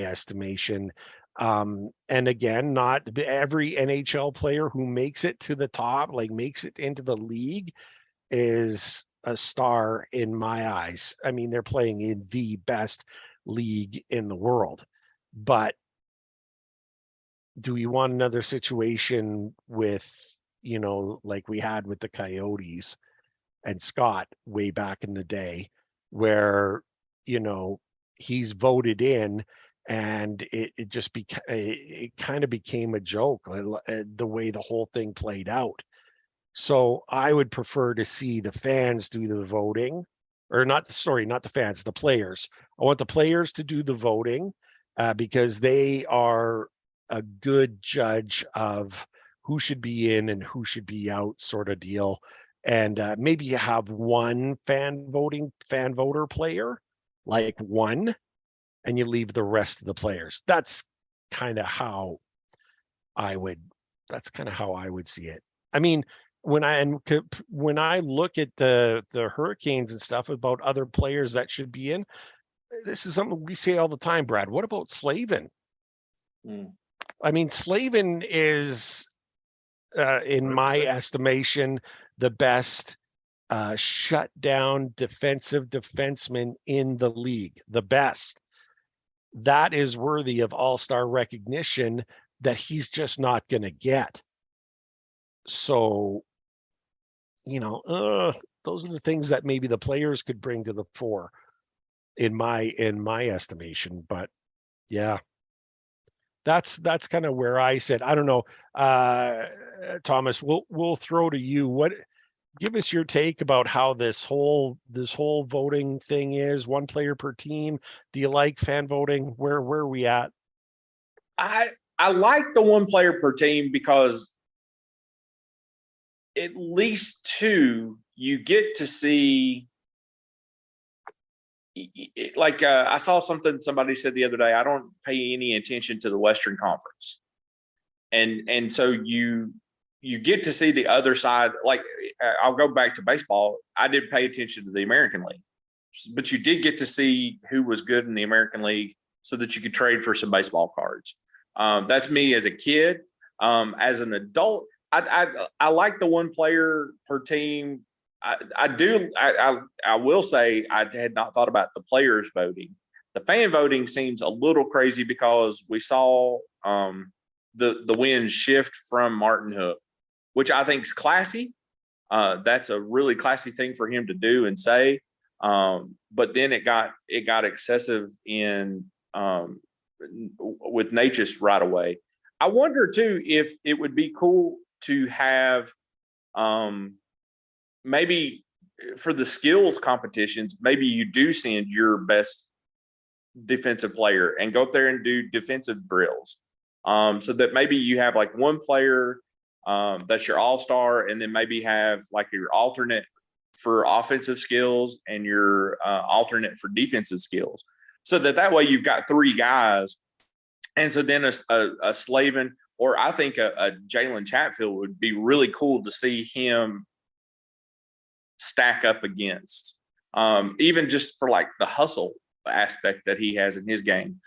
estimation. And again, not every NHL player who makes it to the top, like makes it into the league, is a star in my eyes. I mean, they're playing in the best league in the world. But do we want another situation with, like we had with the Coyotes and Scott way back in the day, where, he's voted in and it just it kind of became a joke, the way the whole thing played out. So I would prefer to see the fans do the voting, or not the fans, the players. I want the players to do the voting because they are a good judge of who should be in and who should be out, sort of deal. And maybe you have one fan voter player, like one, and you leave the rest of the players. That's kind of how I would see it. I mean, when I look at the Hurricanes and stuff about other players that should be in, this is something we say all the time, Brad. What about Slavin? I mean, Slavin is, in my estimation, the best shutdown defensive defenseman in the league. The best. That is worthy of all-star recognition that he's just not going to get. So, those are the things that maybe the players could bring to the fore in my estimation. But yeah, that's kind of where I said. I don't know. Thomas, we'll throw to you. Give us your take about how this whole voting thing is, one player per team. Do you like fan voting? Where are we at? I like the one player per team because at least two, you get to see, like I saw something somebody said the other day. I don't pay any attention to the Western Conference, and so you get to see the other side. Like I'll go back to baseball. I did pay attention to the American League, but you did get to see who was good in the American League, so that you could trade for some baseball cards. That's me as a kid. As an adult, I like the one player per team. I will say I had not thought about the players voting. The fan voting seems a little crazy because we saw the wind shift from Martinook, which I think is classy. That's a really classy thing for him to do and say. But then it got excessive with Necas right away. I wonder too if it would be cool to have maybe for the skills competitions, maybe you do send your best defensive player and go up there and do defensive drills. So that maybe you have like one player that's your all-star, and then maybe have like your alternate for offensive skills and your alternate for defensive skills. So that way you've got three guys. And so then a Slavin, or I think a Jalen Chatfield would be really cool to see him stack up against, even just for like the hustle aspect that he has in his game,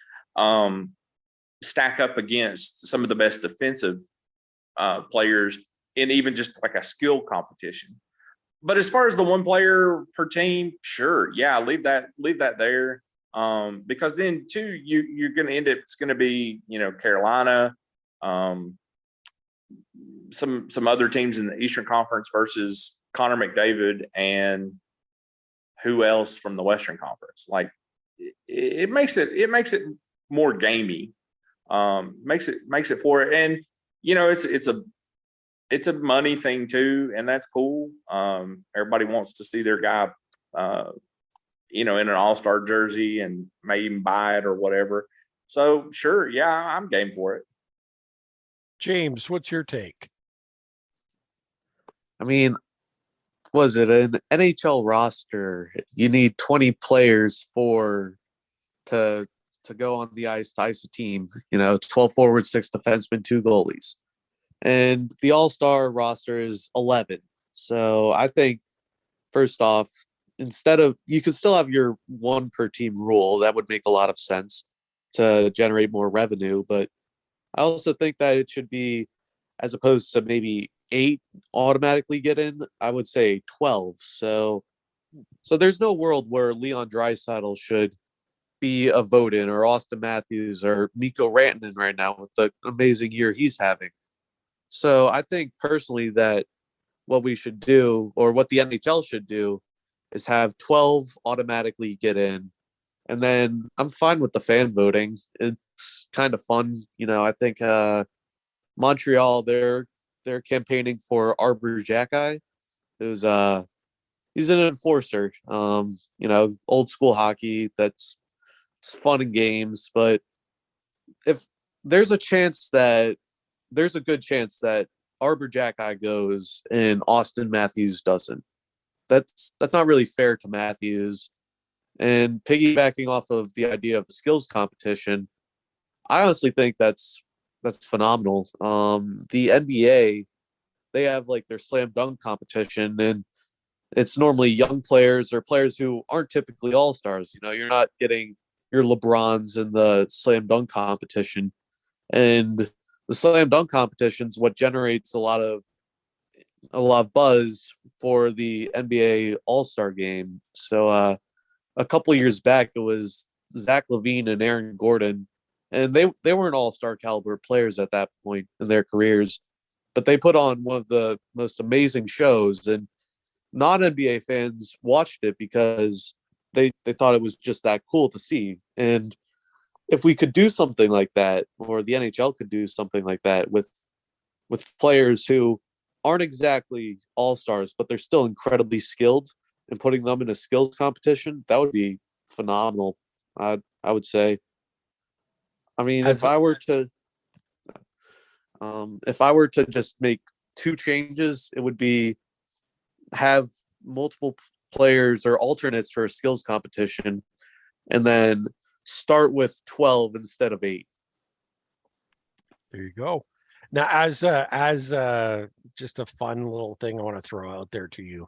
stack up against some of the best defensive players in even just like a skill competition. But as far as the one player per team, sure, yeah, leave that there. Because then too, you're going to end up, it's going to be, Carolina, some other teams in the Eastern Conference versus Connor McDavid and who else from the Western Conference. Like it makes it more gamey, makes it for it. And, it's a money thing too. And that's cool. Everybody wants to see their guy, in an all-star jersey and may even buy it or whatever. So sure. Yeah, I'm game for it. James, what's your take? I mean, was it an NHL roster? You need 20 players to go on the ice to ice a team, 12 forwards, 6 defensemen, 2 goalies. And the all-star roster is 11. So I think, first off, instead of, you could still have your one per team rule. That would make a lot of sense to generate more revenue. But I also think that it should be, as opposed to maybe 8 automatically get in, I would say 12. So there's no world where Leon Draisaitl should be a vote in, or Austin Matthews, or Mikko Rantanen right now with the amazing year he's having. So I think personally that what we should do, or what the NHL should do, is have 12 automatically get in. And then I'm fine with the fan voting. It's kind of fun. I think Montreal, they're campaigning for Arbor Jacki, who's he's an enforcer. Old school hockey, it's fun in games, but if there's a good chance that Arbor Jacki goes and Austin Matthews doesn't. That's not really fair to Matthews. And piggybacking off of the idea of the skills competition, I honestly think that's phenomenal. The NBA, they have like their slam dunk competition, and it's normally young players or players who aren't typically all-stars. You're not getting your LeBrons in the slam dunk competition. And the slam dunk competition is what generates a lot of buzz for the NBA All-Star game. So a couple of years back, it was Zach LaVine and Aaron Gordon, and they weren't all-star caliber players at that point in their careers, but they put on one of the most amazing shows, and non-NBA fans watched it because they thought it was just that cool to see. And if we could do something like that, or the NHL could do something like that with players who aren't exactly all-stars, but they're still incredibly skilled, and putting them in a skills competition, that would be phenomenal. I would say. I mean, if I were to just make 2 changes, it would be have multiple players or alternates for a skills competition, and then start with 12 instead of 8. There you go. Now, as just a fun little thing I want to throw out there to you,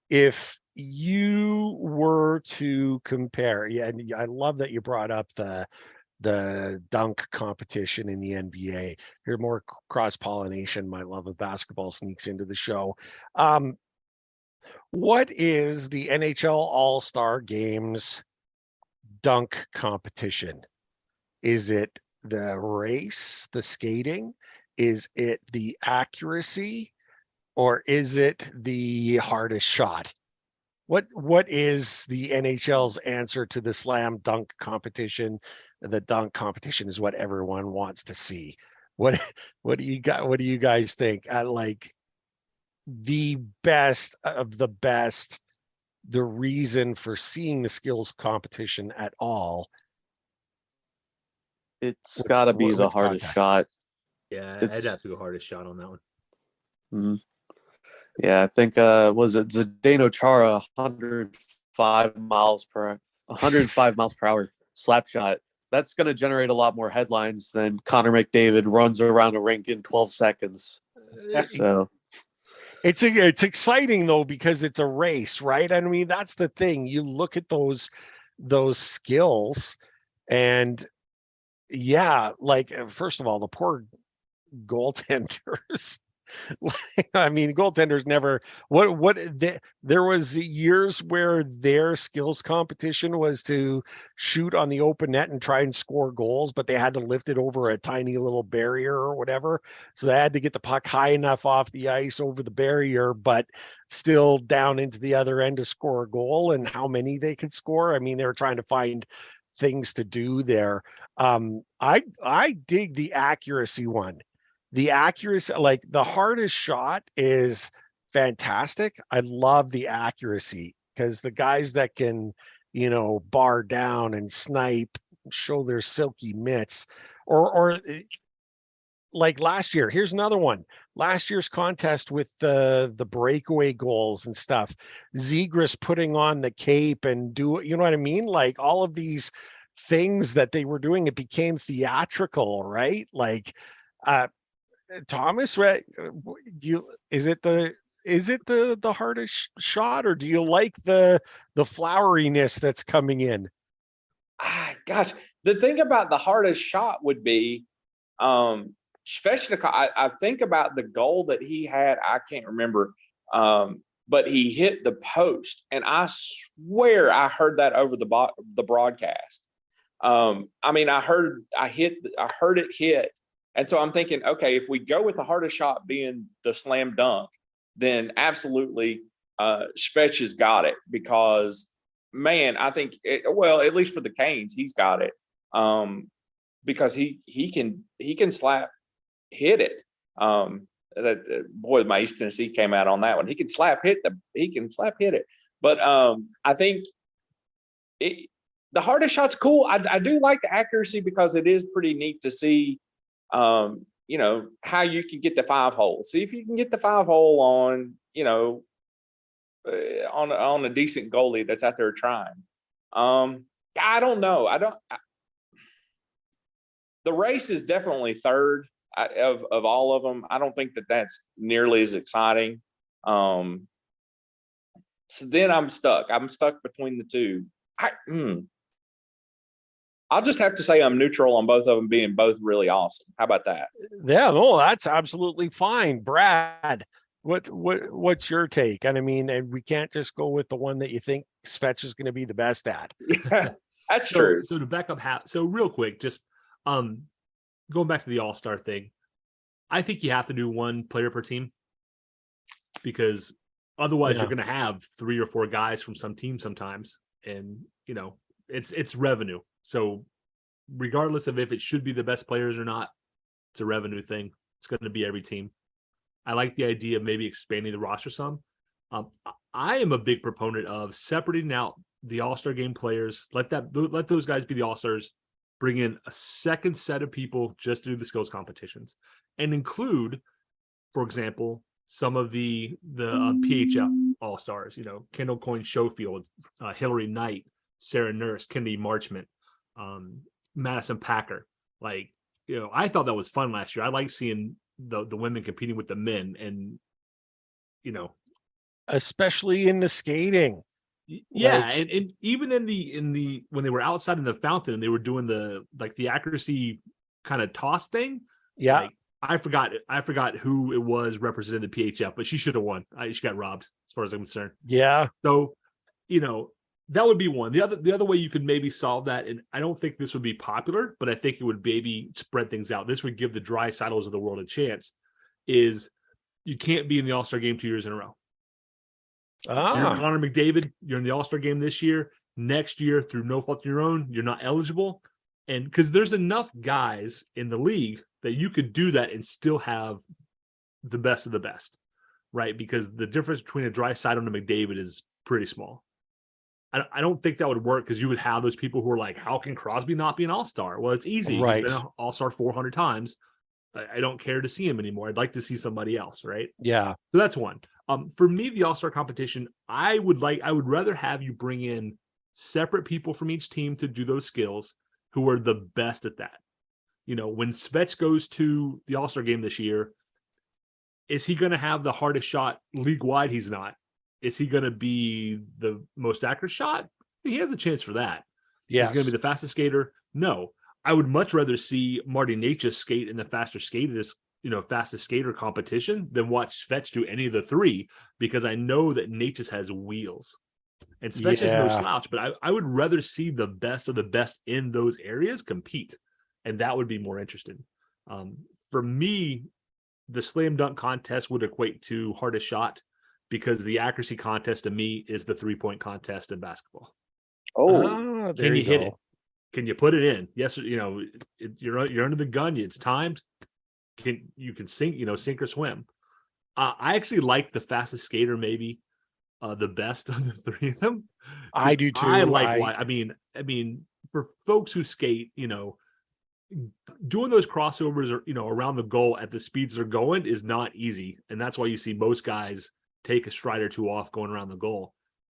if you were to compare, and I love that you brought up the dunk competition in the NBA. Here's more cross-pollination. My love of basketball sneaks into the show. What is the NHL All-Star Games dunk competition? Is it the race, the skating? Is it the accuracy? Or is it the hardest shot? What is the NHL's answer to the slam dunk competition? The dunk competition is what everyone wants to see. What do you got? What do you guys think? Like the best of the best, the reason for seeing the skills competition at all? It's got to be the hardest shot. Yeah, I'd have to go hardest shot on that one. Mm-hmm. Yeah, I think was it Zdeno Chara 105 miles per hour slap shot. That's going to generate a lot more headlines than Connor McDavid runs around a rink in 12 seconds. So it's exciting though, because it's a race, right? I mean, that's the thing. You look at those skills, and yeah, like first of all, the poor goaltenders. I mean, goaltenders never. There was years where their skills competition was to shoot on the open net and try and score goals, but they had to lift it over a tiny little barrier or whatever. So they had to get the puck high enough off the ice over the barrier, but still down into the other end to score a goal. And how many they could score? I mean, they were trying to find things to do there. I dig the accuracy one. The accuracy, like the hardest shot, is fantastic. I love the accuracy, because the guys that can, bar down and snipe, show their silky mitts, or like last year. Here's another one. Last year's contest with the breakaway goals and stuff. Zegras putting on the cape and you know what I mean? Like all of these things that they were doing, it became theatrical, right? Like, Thomas, is it the is it the hardest shot, or do you like the floweriness that's coming in? Gosh, the thing about the hardest shot would be Svechnikov. I think about the goal that he had. I can't remember, but he hit the post, and I swear I heard that over the broadcast. I mean, I heard it hit, and so I'm thinking, okay, if we go with the hardest shot being the slam dunk, then absolutely, Svech has got it, because man, I think well, at least for the Canes, he's got it, because he can slap hit it. That boy, my East Tennessee came out on that one. He can slap hit it. But I think the hardest shot's cool. I do like the accuracy, because it is pretty neat to see, you know, how you can get the 5-hole. See if you can get the 5-hole on, you know, on a decent goalie that's out there trying. I don't know. The race is definitely third of all of them. I don't think that's nearly as exciting. So then I'm stuck. I'm stuck between the two. I'll just have to say I'm neutral on both of them, being both really awesome. How about that? Yeah, no, that's absolutely fine. Brad, what's your take? And I mean, and we can't just go with the one that you think Svech is going to be the best at. Yeah, that's true. So to back up, so real quick, just going back to the All-Star thing, I think you have to do one player per team, because otherwise you're going to have 3 or 4 guys from some team sometimes, and you know it's revenue. So regardless of if it should be the best players or not, it's a revenue thing. It's going to be every team. I like the idea of maybe expanding the roster some. I am a big proponent of separating out the All-Star game players. Let those guys be the All-Stars. Bring in a second set of people just to do the skills competitions, and include, for example, some of the PHF All-Stars. You know, Kendall Coyne Schofield, Hillary Knight, Sarah Nurse, Kennedy Marchment, Madison Packer. Like, you know, I thought that was fun last year. I like seeing the women competing with the men, and you know, especially in the skating. Yeah, like, and even in the when they were outside in the fountain and they were doing the accuracy kind of toss thing. Yeah, like, I forgot who it was representing the PHF, but she should have won. She got robbed, as far as I'm concerned. Yeah. So, you know, that would be one. The other way you could maybe solve that, and I don't think this would be popular, but I think it would maybe spread things out. This would give the dry saddles of the world a chance. Is you can't be in the All-Star game 2 years in a row. So you're Connor McDavid, you're in the All-Star game this year. Next year, through no fault of your own, you're not eligible. And because there's enough guys in the league that you could do that and still have the best of the best, right? Because the difference between a Draisaitl and a McDavid is pretty small. I don't think that would work, because you would have those people who are like, how can Crosby not be an All-Star? Well, it's easy. Right. He's been an All-Star 400 times. I don't care to see him anymore. I'd like to see somebody else, right? Yeah. So that's one. For me, the All-Star competition, I would rather have you bring in separate people from each team to do those skills who are the best at that. You know, when Svech goes to the All-Star game this year, is he going to have the hardest shot league-wide? He's not. Is he going to be the most accurate shot? He has a chance for that. Yes. Is he going to be the fastest skater? No. I would much rather see Marty Necas skate in the fastest skater competition than watch Svech do any of the three, because I know that Necas has wheels. And Svech is no slouch, but I would rather see the best of the best in those areas compete, and that would be more interesting. For me, the slam dunk contest would equate to hardest shot, because the accuracy contest to me is the 3-point contest in basketball. Oh, can you hit it? Can you put it in? Yes, you know, you're under the gun. It's timed. You can sink or swim. I actually like the fastest skater, maybe the best of the three of them. I do too. I like why. I mean, for folks who skate, you know, doing those crossovers or, you know, around the goal at the speeds they're going is not easy, and that's why you see most guys take a stride or two off going around the goal.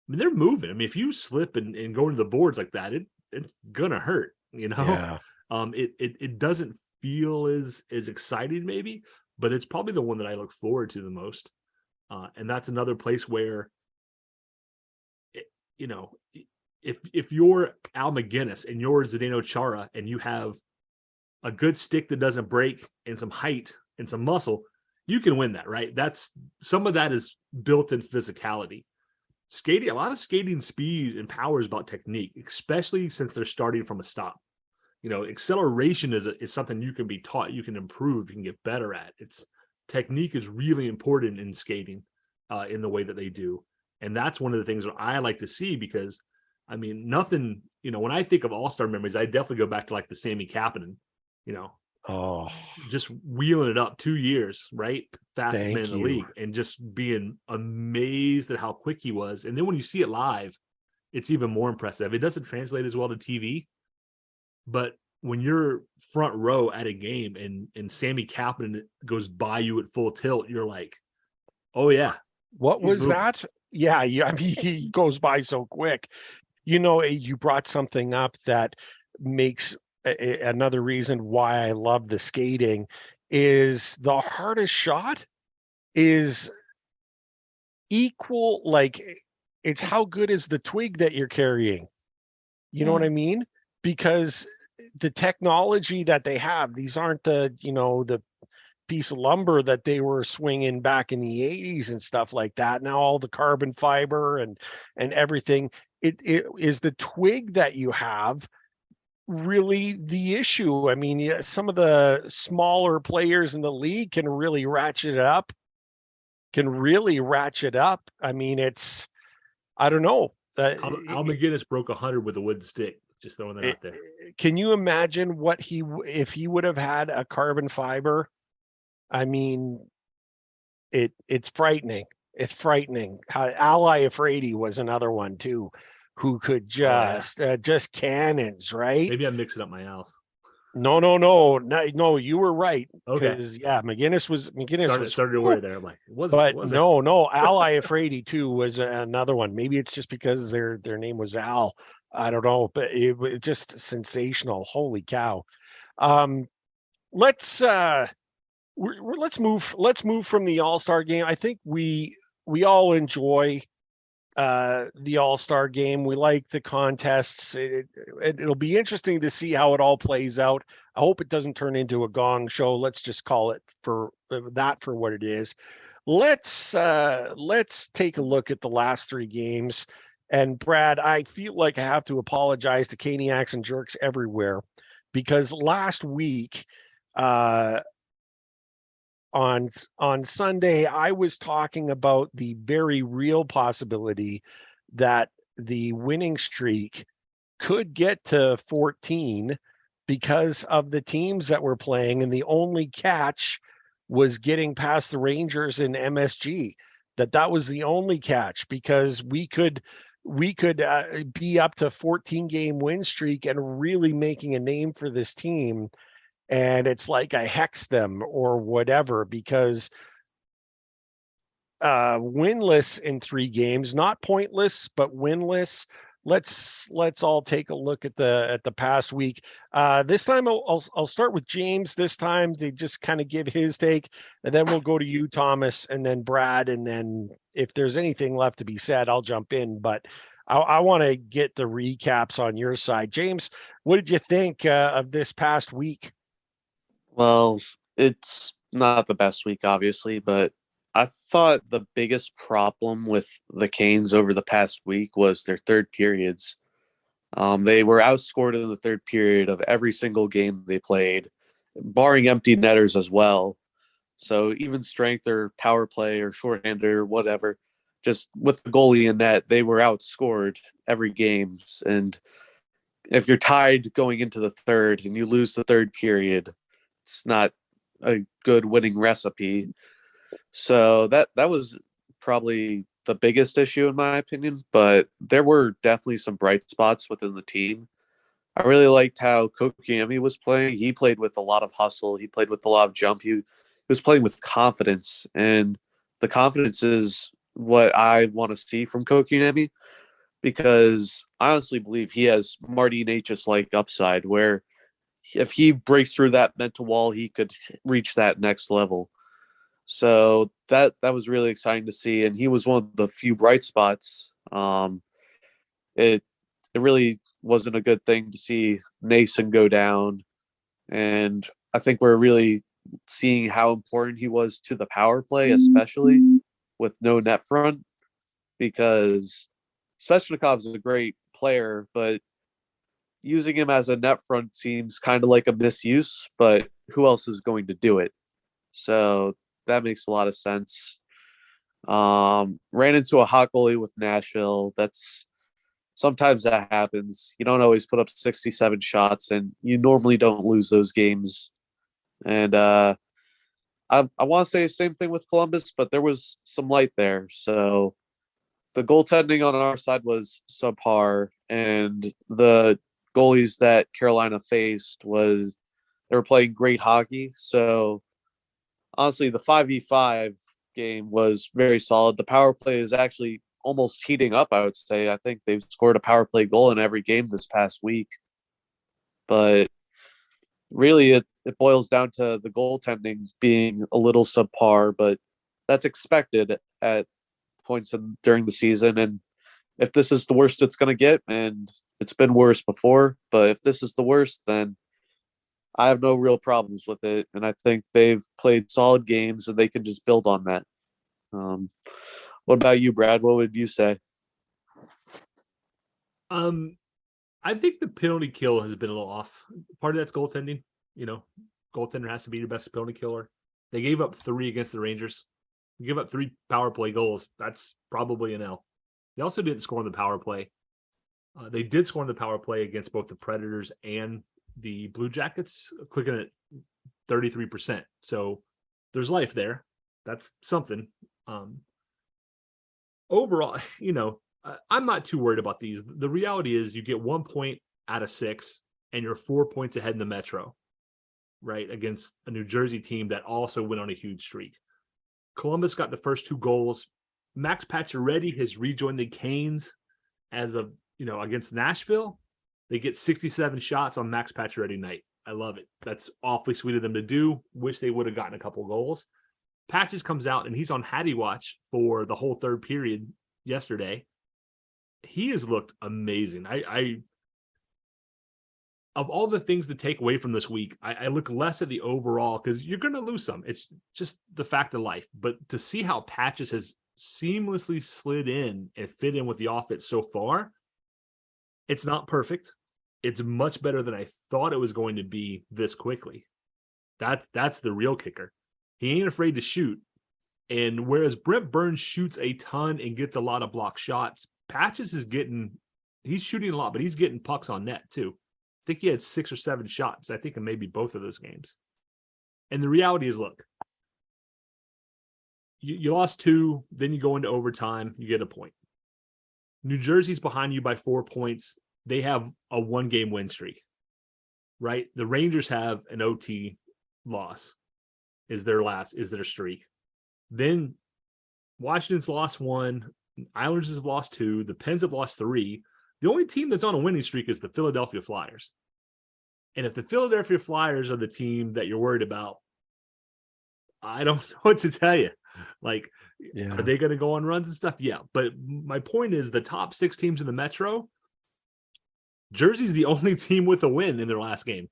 I mean, they're moving. I mean, if you slip and go into the boards like that, it's gonna hurt, you know. Yeah. It doesn't feel as exciting maybe, but it's probably the one that I look forward to the most. And that's another place where, you know, if you're Al McGinnis and you're Zdeno Chara and you have a good stick that doesn't break and some height and some muscle, you can win that, right? That's some of that is built in physicality. Skating, a lot of skating speed and power is about technique, especially since they're starting from a stop. You know, acceleration is something you can be taught, you can improve, you can get better at. It's technique is really important in skating in the way that they do. And that's one of the things that I like to see, because I mean, nothing, you know, when I think of all-star memories, I definitely go back to like the Sammy Kapanen, you know, just wheeling it up 2 years, right? Fastest man in the league, and just being amazed at how quick he was. And then when you see it live, it's even more impressive. It doesn't translate as well to TV, but when you're front row at a game and Sammy Kapanen goes by you at full tilt, you're like, oh yeah. What was that? Yeah. I mean, he goes by so quick. You know, you brought something up that makes another reason why I love the skating is the hardest shot is equal. Like, it's how good is the twig that you're carrying? You know what I mean? Because the technology that they have, these aren't the, you know, the piece of lumber that they were swinging back in the 80s and stuff like that. Now all the carbon fiber and everything, it is the twig that you have really the issue. I mean, some of the smaller players in the league can really ratchet it up. I mean, it's, I don't know. Al McGinnis broke 100 with a wooden stick. Just throwing that out there. Can you imagine what if he would have had a carbon fiber? I mean, it's frightening. It's frightening. Ally Afraidy was another one too, who could just cannons, right? Maybe I'm mixing up my Al's. No, you were right. Because McGinnis was started to worry there. I'm like, no, Ally Afraidy too was another one. Maybe it's just because their name was Al. I don't know, but it was just sensational. Holy cow. Let's move from the All-Star game. I think we all enjoy the All-Star game. We like the contests. It'll be interesting to see how it all plays out. I hope it doesn't turn into a gong show. Let's just call it for what it is. Let's take a look at the last three games. And Brad, I feel like I have to apologize to Caniacs and jerks everywhere, because last week on Sunday, I was talking about the very real possibility that the winning streak could get to 14 because of the teams that were playing, and the only catch was getting past the Rangers in MSG. That was the only catch, because we could be up to 14 game win streak and really making a name for this team. And it's like I hexed them or whatever, because winless in 3 games, not pointless, but winless. Let's all take a look at the past week. This time I'll start with James this time to just kind of give his take, and then we'll go to you, Thomas, and then Brad, and then if there's anything left to be said, I'll jump in. But I want to get the recaps on your side. James, what did you think of this past week? Well, it's not the best week, obviously, but I thought the biggest problem with the Canes over the past week was their third periods. They were outscored in the third period of every single game they played, barring empty netters as well. So even strength or power play or shorthanded or whatever, just with the goalie in net, they were outscored every game. And if you're tied going into the third and you lose the third period, it's not a good winning recipe. So that was probably the biggest issue in my opinion, but there were definitely some bright spots within the team. I really liked how Kotkaniemi was playing. He played with a lot of hustle. He played with a lot of jump. He was playing with confidence, and the confidence is what I want to see from Kotkaniemi, because I honestly believe he has Marty Necas-like upside, where if he breaks through that mental wall, he could reach that next level. So that was really exciting to see, and he was one of the few bright spots. It really wasn't a good thing to see Nason go down, and I think we're really seeing how important he was to the power play, especially with no net front, because Svechnikov is a great player, but using him as a net front seems kind of like a misuse, but who else is going to do it? So that makes a lot of sense. Ran into a hot goalie with Nashville. That's sometimes that happens. You don't always put up 67 shots, and you normally don't lose those games. And I want to say the same thing with Columbus, but there was some light there. So the goaltending on our side was subpar, and the goalies that Carolina faced was they were playing great hockey. So honestly, the 5v5 game was very solid. The power play is actually almost heating up, I would say. I think they've scored a power play goal in every game this past week. But really, it boils down to the goaltending being a little subpar, but that's expected at points during the season. And if this is the worst it's going to get, and it's been worse before, but if this is the worst, then I have no real problems with it. And I think they've played solid games, and they can just build on that. What about you, Brad? What would you say? I think the penalty kill has been a little off. Part of that's goaltending. You know, goaltender has to be your best penalty killer. They gave up 3 against the Rangers. You give up 3 power play goals. That's probably an L. They also didn't score on the power play. They did score on the power play against both the Predators and the Blue Jackets, clicking at 33%. So there's life there. That's something. Overall, you know, I'm not too worried about these. The reality is you get 1 point out of 6, and you're 4 points ahead in the Metro, right, against a New Jersey team that also went on a huge streak. Columbus got the first 2 goals. Max Pacioretty has rejoined the Canes as of, you know, against Nashville. They get 67 shots on Max Pacioretty night. I love it. That's awfully sweet of them to do. Wish they would have gotten a couple goals. Patches comes out, and he's on hattie-watch for the whole third period yesterday. He has looked amazing. I of all the things to take away from this week, I look less at the overall, because you're going to lose some. It's just the fact of life. But to see how Patches has seamlessly slid in and fit in with the offense so far, it's not perfect. It's much better than I thought it was going to be this quickly. That's the real kicker. He ain't afraid to shoot. And whereas Brent Burns shoots a ton and gets a lot of block shots, Patches he's shooting a lot, but he's getting pucks on net too. I think he had 6 or 7 shots, I think, in maybe both of those games. And the reality is, look, you lost 2, then you go into overtime, you get a point. New Jersey's behind you by 4 points. They have a 1-game win streak, right? The Rangers have an OT loss, is their streak. Then Washington's lost 1, Islanders have lost 2, the Pens have lost 3. The only team that's on a winning streak is the Philadelphia Flyers. And if the Philadelphia Flyers are the team that you're worried about, I don't know what to tell you. Like, Are they going to go on runs and stuff? Yeah. But my point is, the top 6 teams in the Metro, Jersey's the only team with a win in their last game.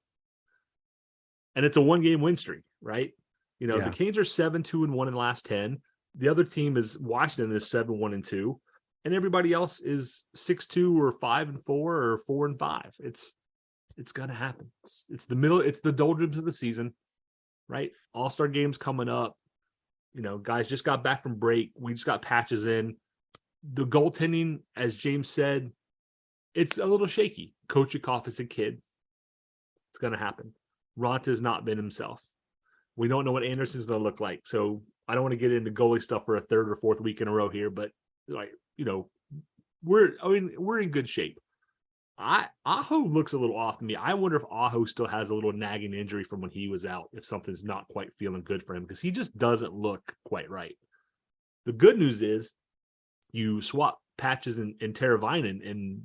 And it's a 1-game win streak, right? You know, the Canes are 7-2-1 in the last 10. The other team is Washington is 7-1-2. And everybody else is 6-2 or 5-4 or 4-5. It's gonna happen. It's the middle. It's the doldrums of the season, right? All-Star games coming up. You know, guys just got back from break. We just got Patches in. The goaltending, as James said, it's a little shaky. Kochikov is a kid. It's gonna happen. Ronta's not been himself. We don't know what Anderson's gonna look like. So I don't want to get into goalie stuff for a 3rd or 4th week in a row here, but like, you know, we're in good shape. Aho looks a little off to me. I wonder if Aho still has a little nagging injury from when he was out, if something's not quite feeling good for him, because he just doesn't look quite right. The good news is you swap Patches and Teravainen, and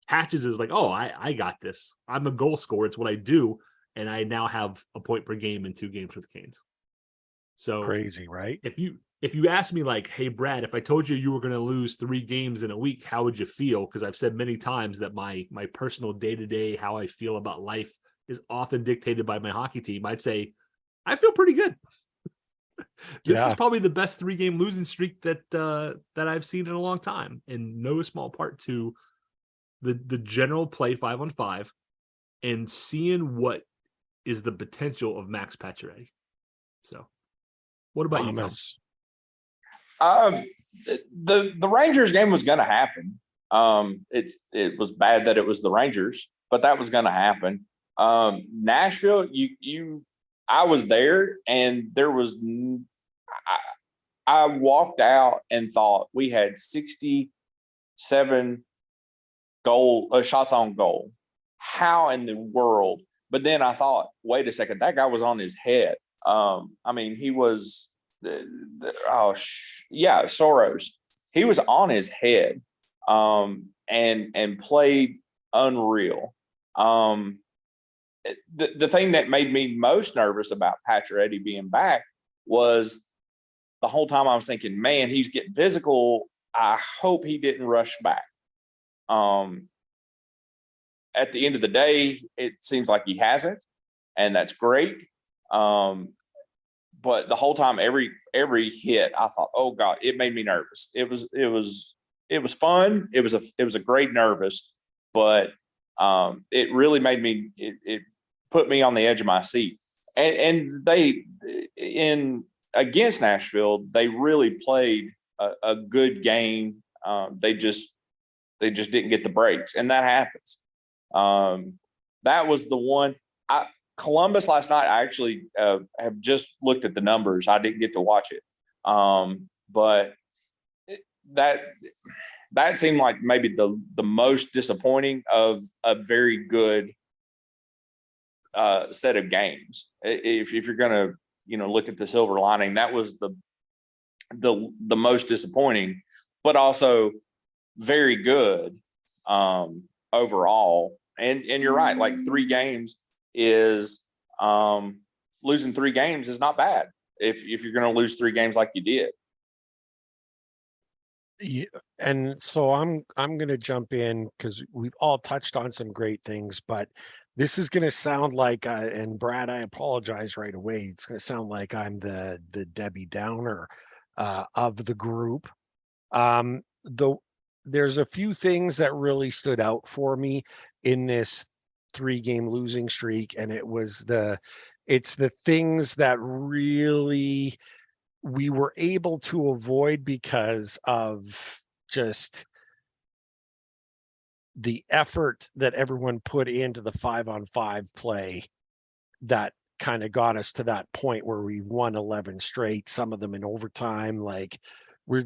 Patches is like, oh, I got this. I'm a goal scorer. It's what I do. And I now have a point per game in 2 games with the Canes. So Crazy, right? if you ask me like, hey Brad, if I told you were going to lose 3 games in a week, how would you feel? Because I've said many times that my personal day-to-day, how I feel about life is often dictated by my hockey team. I'd say I feel pretty good. This is probably the best 3-game losing streak that I've seen in a long time, in no small part to the general play 5-on-5 and seeing what is the potential of Max Pacioretty. So, what about you, Thomas? The Rangers game was going to happen. It was bad that it was the Rangers, but that was going to happen. Nashville, I was there, and there was. I walked out and thought we had 67 shots on goal. How in the world? But then I thought, wait a second, that guy was on his head. I mean, he was. Soros. He was on his head, and played unreal. The thing that made me most nervous about Pacioretty being back was the whole time I was thinking, man, he's getting physical. I hope he didn't rush back. At the end of the day, it seems like he hasn't, and that's great. But the whole time, every hit, I thought, oh God, it made me nervous. It was fun. It was a great nervous, but it really made me. It put me on the edge of my seat. And they against Nashville, they really played a good game. They just didn't get the breaks, and that happens. That was the one. Columbus last night, I actually have just looked at the numbers. I didn't get to watch it. But that seemed like maybe the most disappointing of a very good set of games. If you're going to, look at the silver lining, that was the most disappointing, but also very good overall. And you're right, like 3 games is losing 3 games is not bad if you're going to lose 3 games like you did. Yeah, and so I'm going to jump in because we've all touched on some great things, but this is going to sound like, and Brad, I apologize right away. It's going to sound like I'm the Debbie Downer of the group. There's a few things that really stood out for me in this 3-game losing streak, and it's the things that really we were able to avoid because of just the effort that everyone put into the 5-on-5 play that kind of got us to that point where we won 11 straight, some of them in overtime. Like we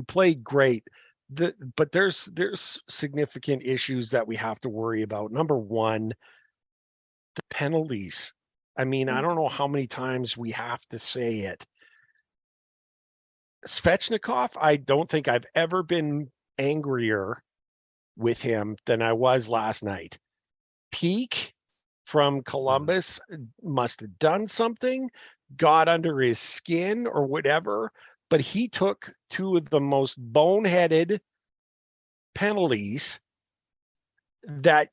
played great. But there's significant issues that we have to worry about. Number one, the penalties. I mean, I don't know how many times we have to say it. Svechnikov, I don't think I've ever been angrier with him than I was last night. Peak from Columbus must have done something, got under his skin or whatever, but he took 2 of the most boneheaded penalties that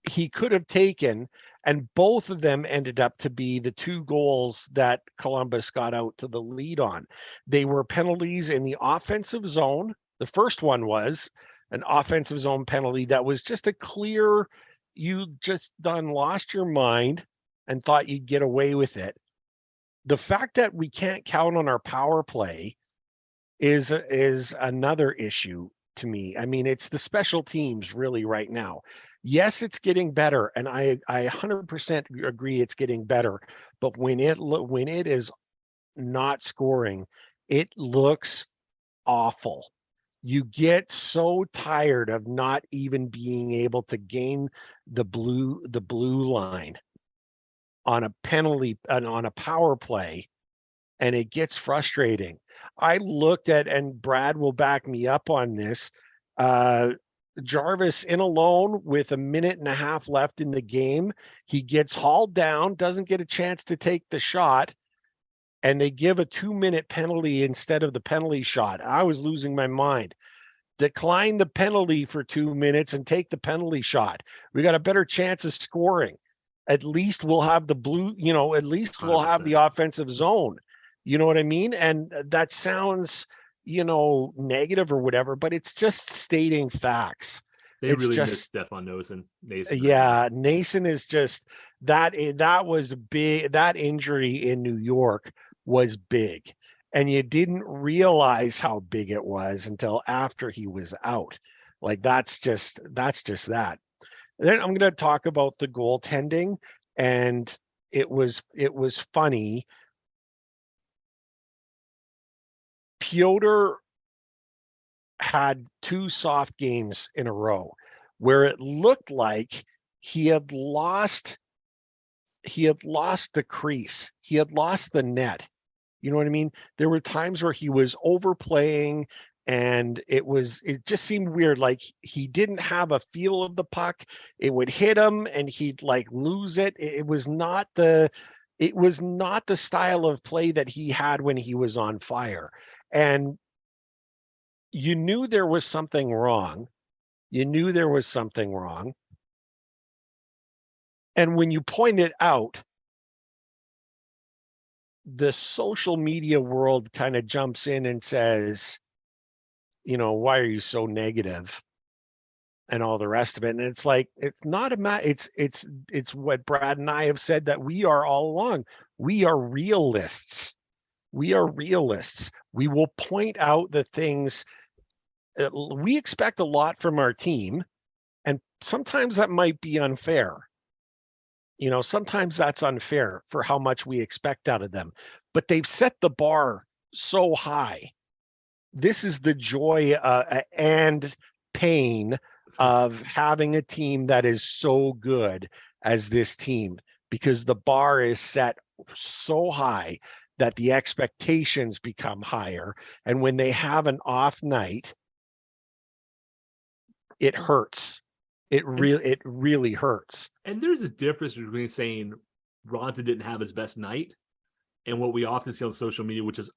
he could have taken, and both of them ended up to be the 2 goals that Columbus got out to the lead on. They were penalties in the offensive zone. The first one was an offensive zone penalty that was just a clear, you just lost your mind and thought you'd get away with it. The fact that we can't count on our power play is another issue to me. I mean, it's the special teams really right now. Yes, it's getting better, and I 100% agree it's getting better. But when it is not scoring, it looks awful. You get so tired of not even being able to gain the blue line on a penalty and on a power play, and it gets frustrating. I looked at, and Brad will back me up on this, Jarvis in alone with 1.5 minutes left in the game. He gets hauled down, doesn't get a chance to take the shot, and they give a 2-minute penalty instead of the penalty shot. I was losing my mind. Decline the penalty for 2 minutes and take the penalty shot. We got a better chance of scoring. At least we'll have the blue, at least we'll have the 100%. offensive zone. You know what I mean? And that sounds, negative or whatever, but it's just stating facts. They It's really just, miss Stefan Nason. yeah, Nason is just that was big. That injury in New York was big. And you didn't realize how big it was until after he was out. Like that's just that. Then I'm going to talk about the goaltending, and it was funny. Piotr had 2 soft games in a row where it looked like he had lost the crease. He had lost the net. You know what I mean? There were times where he was overplaying, and it just seemed weird. Like he didn't have a feel of the puck. It would hit him and he'd like lose it. It was not the style of play that he had when he was on fire. And you knew there was something wrong. And when you point it out, the social media world kind of jumps in and says, why are you so negative and all the rest of it? And it's like, it's not it's what Brad and I have said that we are all along. We are realists. We will point out the things. We expect a lot from our team, and sometimes that might be unfair. Sometimes that's unfair for how much we expect out of them, but they've set the bar so high. This is the joy and pain of having a team that is so good as this team, because the bar is set so high that the expectations become higher. And when they have an off night, it hurts. It really hurts. And there's a difference between saying Ronta didn't have his best night and what we often see on social media, which is,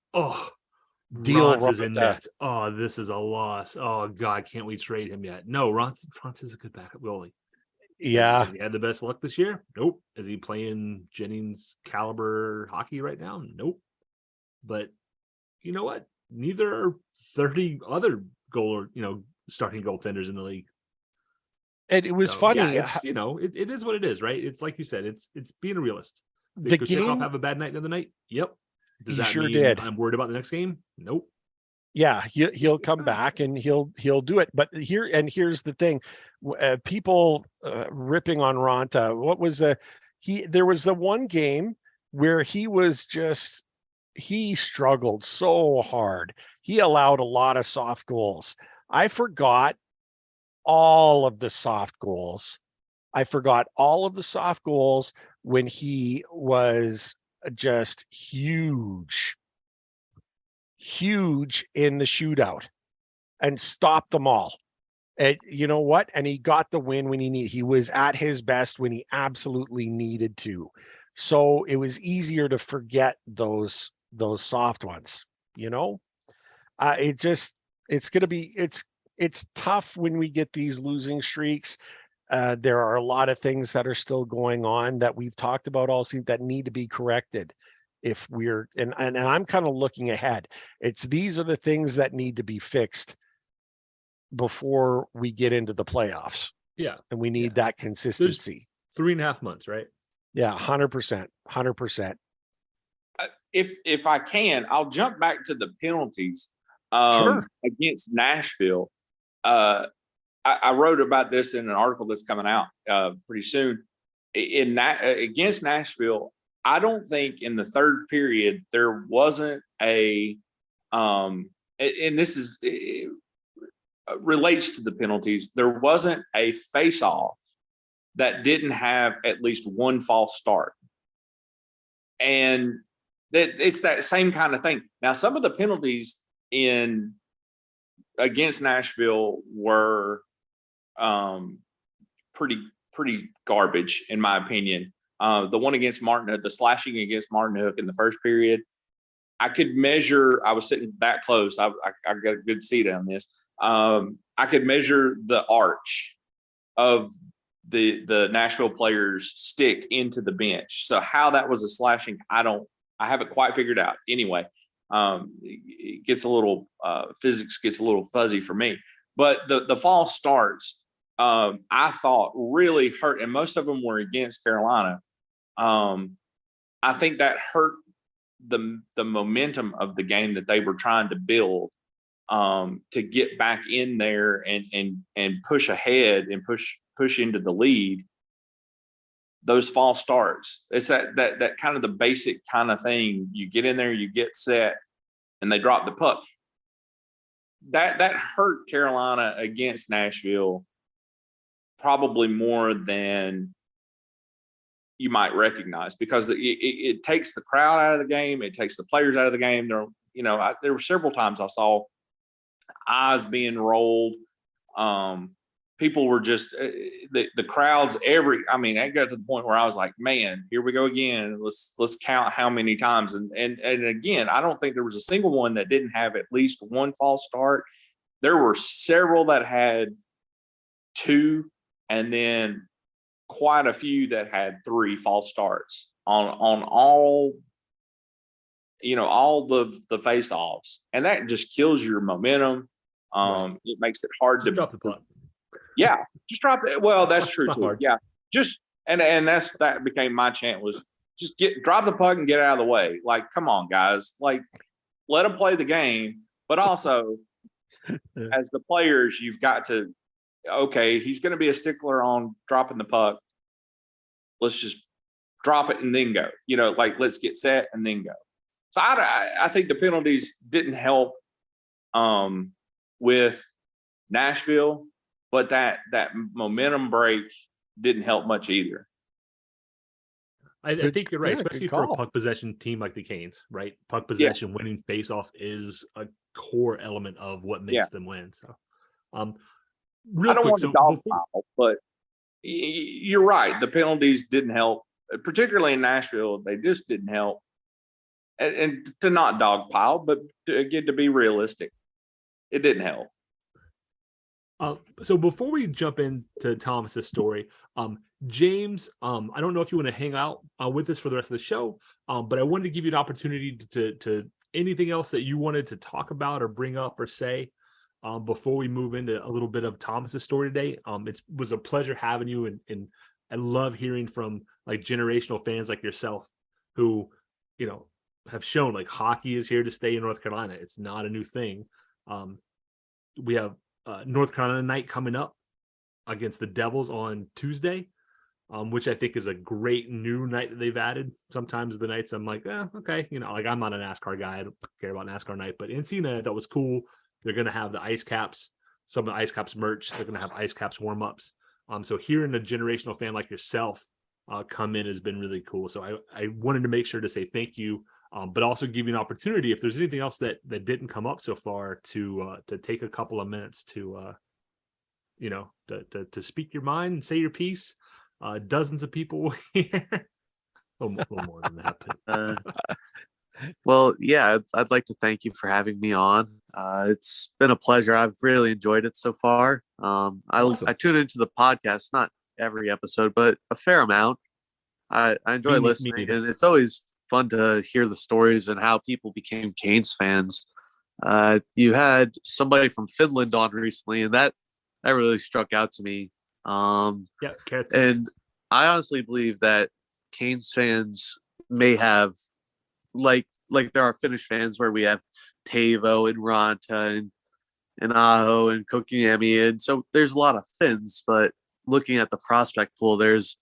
Ronta's in net. Oh, this is a loss. Oh, God, can't we trade him yet? No, Ronta's a good backup goalie. Yeah. Has he had the best luck this year? Nope. Is he playing Jennings caliber hockey right now? Nope. But you know what? Neither are 30 other starting goaltenders in the league. And it was funny. Yeah, it's, it is what it is, right? It's like you said, it's being a realist. The Did game have a bad night the other night? Yep. Does he that sure mean did. I'm worried about the next game? Nope. Yeah, he'll come back and he'll do it. But here's the thing: people ripping on Ronta. What was there was the one game where he struggled so hard. He allowed a lot of soft goals. I forgot all of the soft goals. When he was just huge in the shootout and stopped them all. And you know what? And he got the win when he was at his best when he absolutely needed to. So it was easier to forget those soft ones, it's tough when we get these losing streaks. There are a lot of things that are still going on that we've talked about also that need to be corrected. If we're and I'm kind of looking ahead. These are the things that need to be fixed before we get into the playoffs. Yeah. And we need that consistency. There's 3.5 months, right? Yeah, 100%. If I can, I'll jump back to the penalties Sure. against Nashville. I wrote about this in an article that's coming out pretty soon. Against Nashville, I don't think in the third period there wasn't and this is relates to the penalties. There wasn't a face-off that didn't have at least one false start, and it's that same kind of thing. Now, some of the penalties against Nashville were pretty garbage, in my opinion. The one against Martinook, the slashing against Martinook in the first period, I could measure. I was sitting that close. I got a good seat on this. I could measure the arch of the Nashville players' stick into the bench. So how that was a slashing, I haven't quite figured out. Anyway, it gets a little physics gets a little fuzzy for me. But the false starts, I thought really hurt, and most of them were against Carolina. I think that hurt the momentum of the game that they were trying to build, to get back in there and push ahead and push into the lead. Those false starts, it's that kind of the basic kind of thing. You get in there, you get set, and they drop the puck. That hurt Carolina against Nashville probably more than you might recognize, because it takes the crowd out of the game. It takes the players out of the game. There were several times I saw eyes being rolled. People were just the crowds. I got to the point where I was like, man, here we go again. Let's count how many times. And again, I don't think there was a single one that didn't have at least one false start. There were several that had two, and then quite a few that had three false starts on all the face-offs, and that just kills your momentum. Right. It makes it hard to drop the puck. Yeah, just drop it. Well, that's true too. Hard. Yeah, just and that became my chant, was just drop the puck and get out of the way. Like, come on, guys. Like, let them play the game, but also as the players, you've got to. Okay, he's going to be a stickler on dropping the puck. Let's just drop it and then go. Let's get set and then go. So I think the penalties didn't help with Nashville, but that momentum break didn't help much either. I think you're right, yeah, especially for a puck possession team like the Canes, right? Puck possession, winning faceoff is a core element of what makes them win. So, I don't want to dogpile, but you're right. The penalties didn't help, particularly in Nashville. They just didn't help. And to not dogpile, but to be realistic, it didn't help. So before we jump into Thomas's story, James, I don't know if you want to hang out with us for the rest of the show, but I wanted to give you an opportunity to anything else that you wanted to talk about or bring up or say before we move into a little bit of Thomas's story today. It was a pleasure having you, and I love hearing from like generational fans like yourself who, have shown like hockey is here to stay in North Carolina. It's not a new thing. We have North Carolina night coming up against the Devils on Tuesday, which I think is a great new night that they've added. Sometimes the nights I'm like, okay, I'm not a NASCAR guy. I don't care about NASCAR night, but NC that was cool. They're going to have the ice caps, some of the ice caps merch. They're going to have ice caps warm-ups. So hearing a generational fan like yourself come in has been really cool. So I wanted to make sure to say thank you, but also give you an opportunity, if there's anything else that didn't come up so far, to take a couple of minutes to speak your mind and say your piece. Dozens of people here. a little more than that. But. Well, yeah, I'd like to thank you for having me on. It's been a pleasure. I've really enjoyed it so far. Awesome. I tune into the podcast, not every episode, but a fair amount. I enjoy listening, and it's always fun to hear the stories and how people became Canes fans. You had somebody from Finland on recently, and that really struck out to me. And I honestly believe that Canes fans may have, like there are Finnish fans where we have Teuvo and Ranta and Aho and Kotkaniemi, and so there's a lot of Finns. But looking at the prospect pool, there's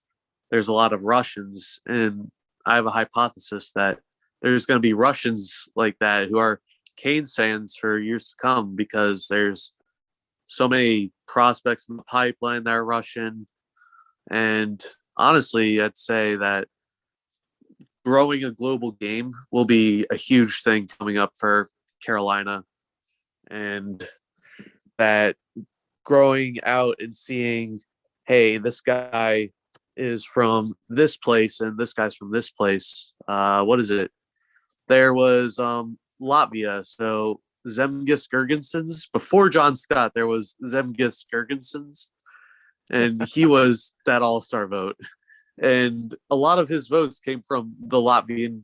a lot of Russians, and I have a hypothesis that there's going to be Russians like that who are Canes fans for years to come, because there's so many prospects in the pipeline that are Russian. And honestly, I'd say that growing a global game will be a huge thing coming up for Carolina, and that growing out and seeing, hey, this guy is from this place and this guy's from this place. What is it? there was Latvia. So Zemgus Girgensons. Before John Scott, there was Zemgus Girgensons, and he was that all-star vote. And a lot of his votes came from the Latvian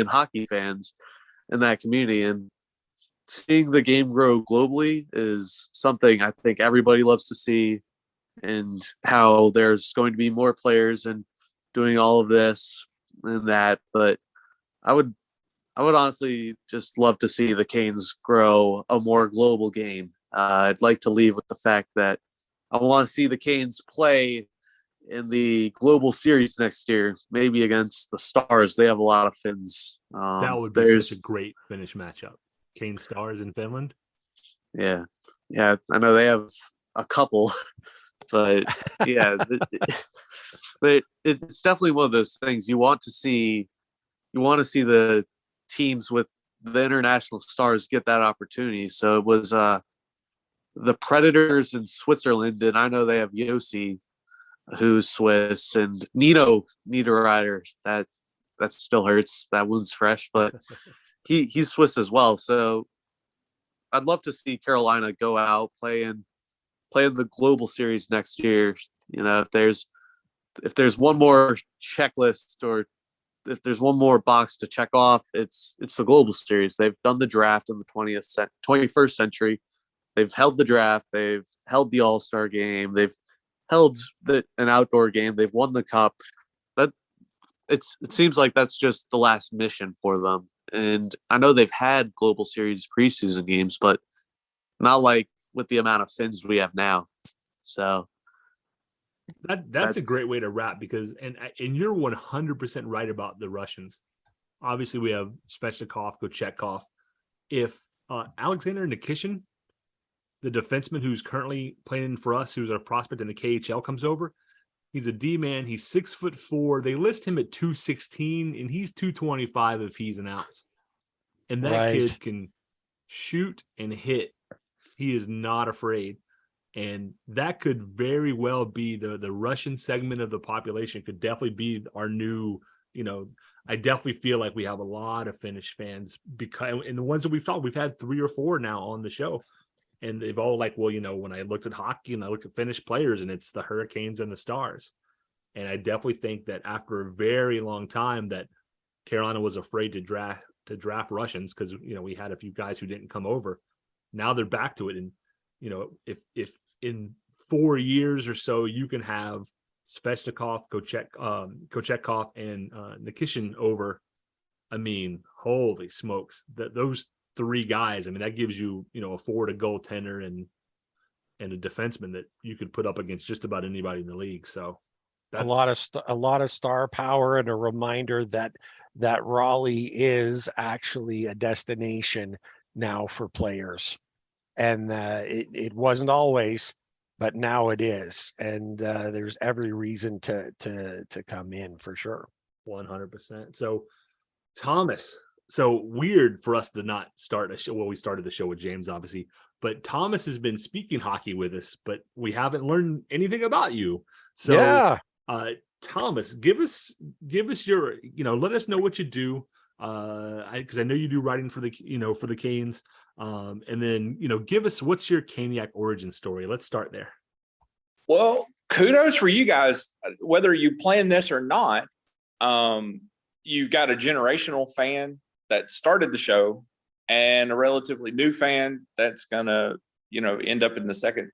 hockey fans in that community. And seeing the game grow globally is something I think everybody loves to see, and how there's going to be more players and doing all of this and that. But I would honestly just love to see the Canes grow a more global game. I'd like to leave with the fact that I want to see the Canes play in the global series next year, maybe against the Stars. They have a lot of Finns. That would be such a great Finnish matchup. Kane Stars in Finland. Yeah. I know they have a couple, but yeah, but it's definitely one of those things you want to see. You want to see the teams with the international stars get that opportunity. So it was the Predators in Switzerland, and I know they have Yossi, who's Swiss, and Nino Niederreiter. That still hurts. That wound's fresh, but he's Swiss as well. So I'd love to see Carolina go out, play in the global series next year. You know, if there's one more checklist, or if there's one more box to check off, it's the global series. They've done the draft in the 21st century. They've held the draft. They've held the All-Star game. They've held an outdoor game. They've won the cup. It seems like that's just the last mission for them. And I know they've had global series preseason games, but not like with the amount of Finns we have now. So that's a great way to wrap, because and you're 100% right about the Russians. Obviously, we have Svechnikov, Kochetkov. If Alexander Nikishin, the defenseman who's currently playing for us, who's our prospect in the KHL, comes over, he's a D-man. He's 6'4". They list him at 216, and he's 225 if he's an ounce. And that kid can shoot and hit. He is not afraid. And that could very well be the Russian segment of the population. Could definitely be our new, I definitely feel like we have a lot of Finnish fans, because, and the ones that we've had 3 or 4 now on the show. And they've all when I looked at hockey and I looked at Finnish players, and it's the Hurricanes and the Stars. And I definitely think that after a very long time that Carolina was afraid to draft Russians, because, we had a few guys who didn't come over. Now they're back to it. And, if in 4 years or so you can have Svechnikov, Kochetkov, and Nikishin over, I mean, holy smokes, those 3 guys, I mean, that gives you, a forward, a goaltender, and a defenseman that you could put up against just about anybody in the league. So that's a lot of star power, and a reminder that Raleigh is actually a destination now for players. And it wasn't always, but now it is. And there's every reason to come in for sure. 100%. So Thomas, so weird for us to not start a show. Well, we started the show with James, obviously, but Thomas has been speaking hockey with us, but we haven't learned anything about you. So yeah. Thomas, give us your, let us know what you do. Because I know you do writing for the Canes, and then give us, what's your Caniac origin story. Let's start there. Well, kudos for you guys, whether you plan this or not. You've got a generational fan that started the show, and a relatively new fan that's gonna end up in the second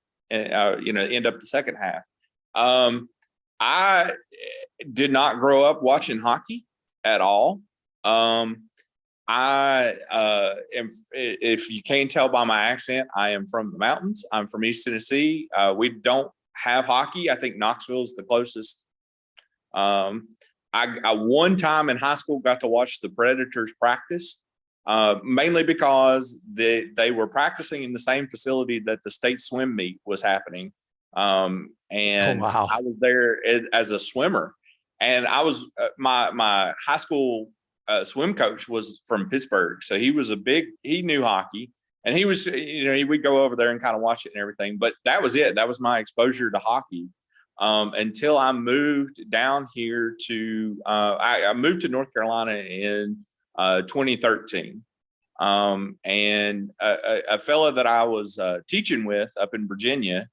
half. I did not grow up watching hockey at all. I am, if you can't tell by my accent, I am from the mountains. I'm from East Tennessee. We don't have hockey. I think Knoxville is the closest. I one time in high school got to watch the Predators practice, mainly because they were practicing in the same facility that the state swim meet was happening. And wow. I was there as a swimmer, and I was my high school swim coach was from Pittsburgh. So he knew hockey, and he was, we'd go over there and kind of watch it and everything, but that was it. That was my exposure to hockey. Until I moved down here I moved to North Carolina in 2013. And a fella that I was teaching with up in Virginia,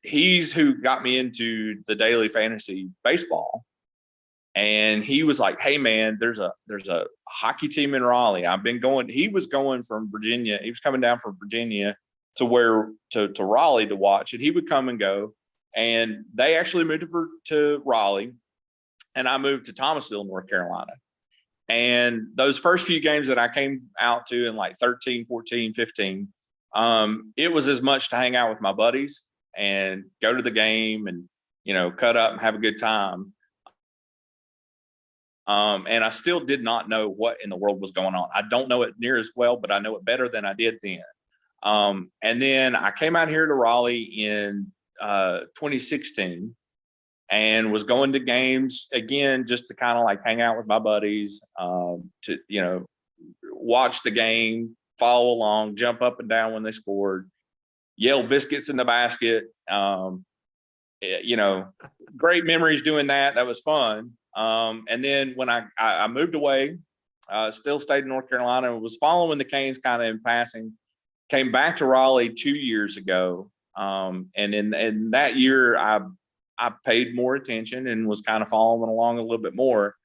he's who got me into the daily fantasy baseball. And he was like, "Hey man, there's a hockey team in Raleigh. He was going from Virginia. He was coming down from Virginia to Raleigh to watch, and he would come and go. And they actually moved to Raleigh, and I moved to Thomasville, North Carolina. And those first few games that I came out to in like 13, 14, 15, it was as much to hang out with my buddies and go to the game and, cut up and have a good time. And I still did not know what in the world was going on. I don't know it near as well, but I know it better than I did then. And then I came out here to Raleigh in 2016 and was going to games again, just to kind of like hang out with my buddies, to, watch the game, follow along, jump up and down when they scored, yell biscuits in the basket. Great memories doing that. That was fun. And then when I moved away, still stayed in North Carolina, was following the Canes kind of in passing, came back to Raleigh 2 years ago. And in that year, I paid more attention and was kind of following along a little bit more.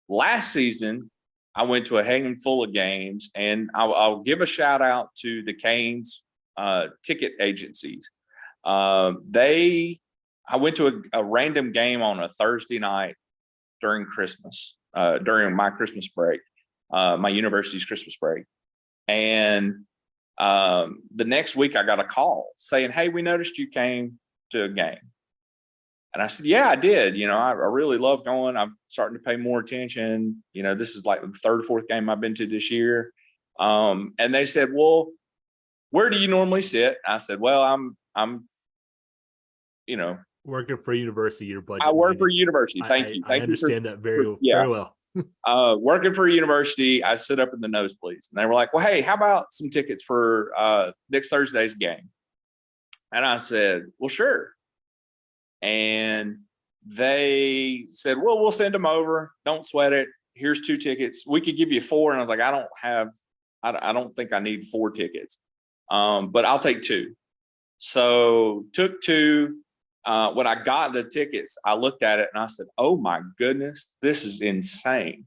Last season, I went to a handful of games, and I'll give a shout out to the Canes ticket agencies. I went to a random game on a Thursday night during Christmas, during my Christmas break, my university's Christmas break. And the next week I got a call saying, "Hey, we noticed you came to a game." And I said, "Yeah, I did. I really love going. I'm starting to pay more attention. This is like the third or fourth game I've been to this year." And they said, "Well, where do you normally sit?" I said, "Well, I'm working for a university, your budget. I work for a university. Thank you. I understand that very well. Working for a university, I sit up in the nosebleeds." And they were like, "Well, hey, how about some tickets for next Thursday's game?" And I said, "Well, sure." And they said, "Well, we'll send them over. Don't sweat it. Here's 2 tickets. We could give you 4." And I was like, I don't think I need 4 tickets. But I'll take 2. So took 2. When I got the tickets, I looked at it and I said, "Oh my goodness, this is insane."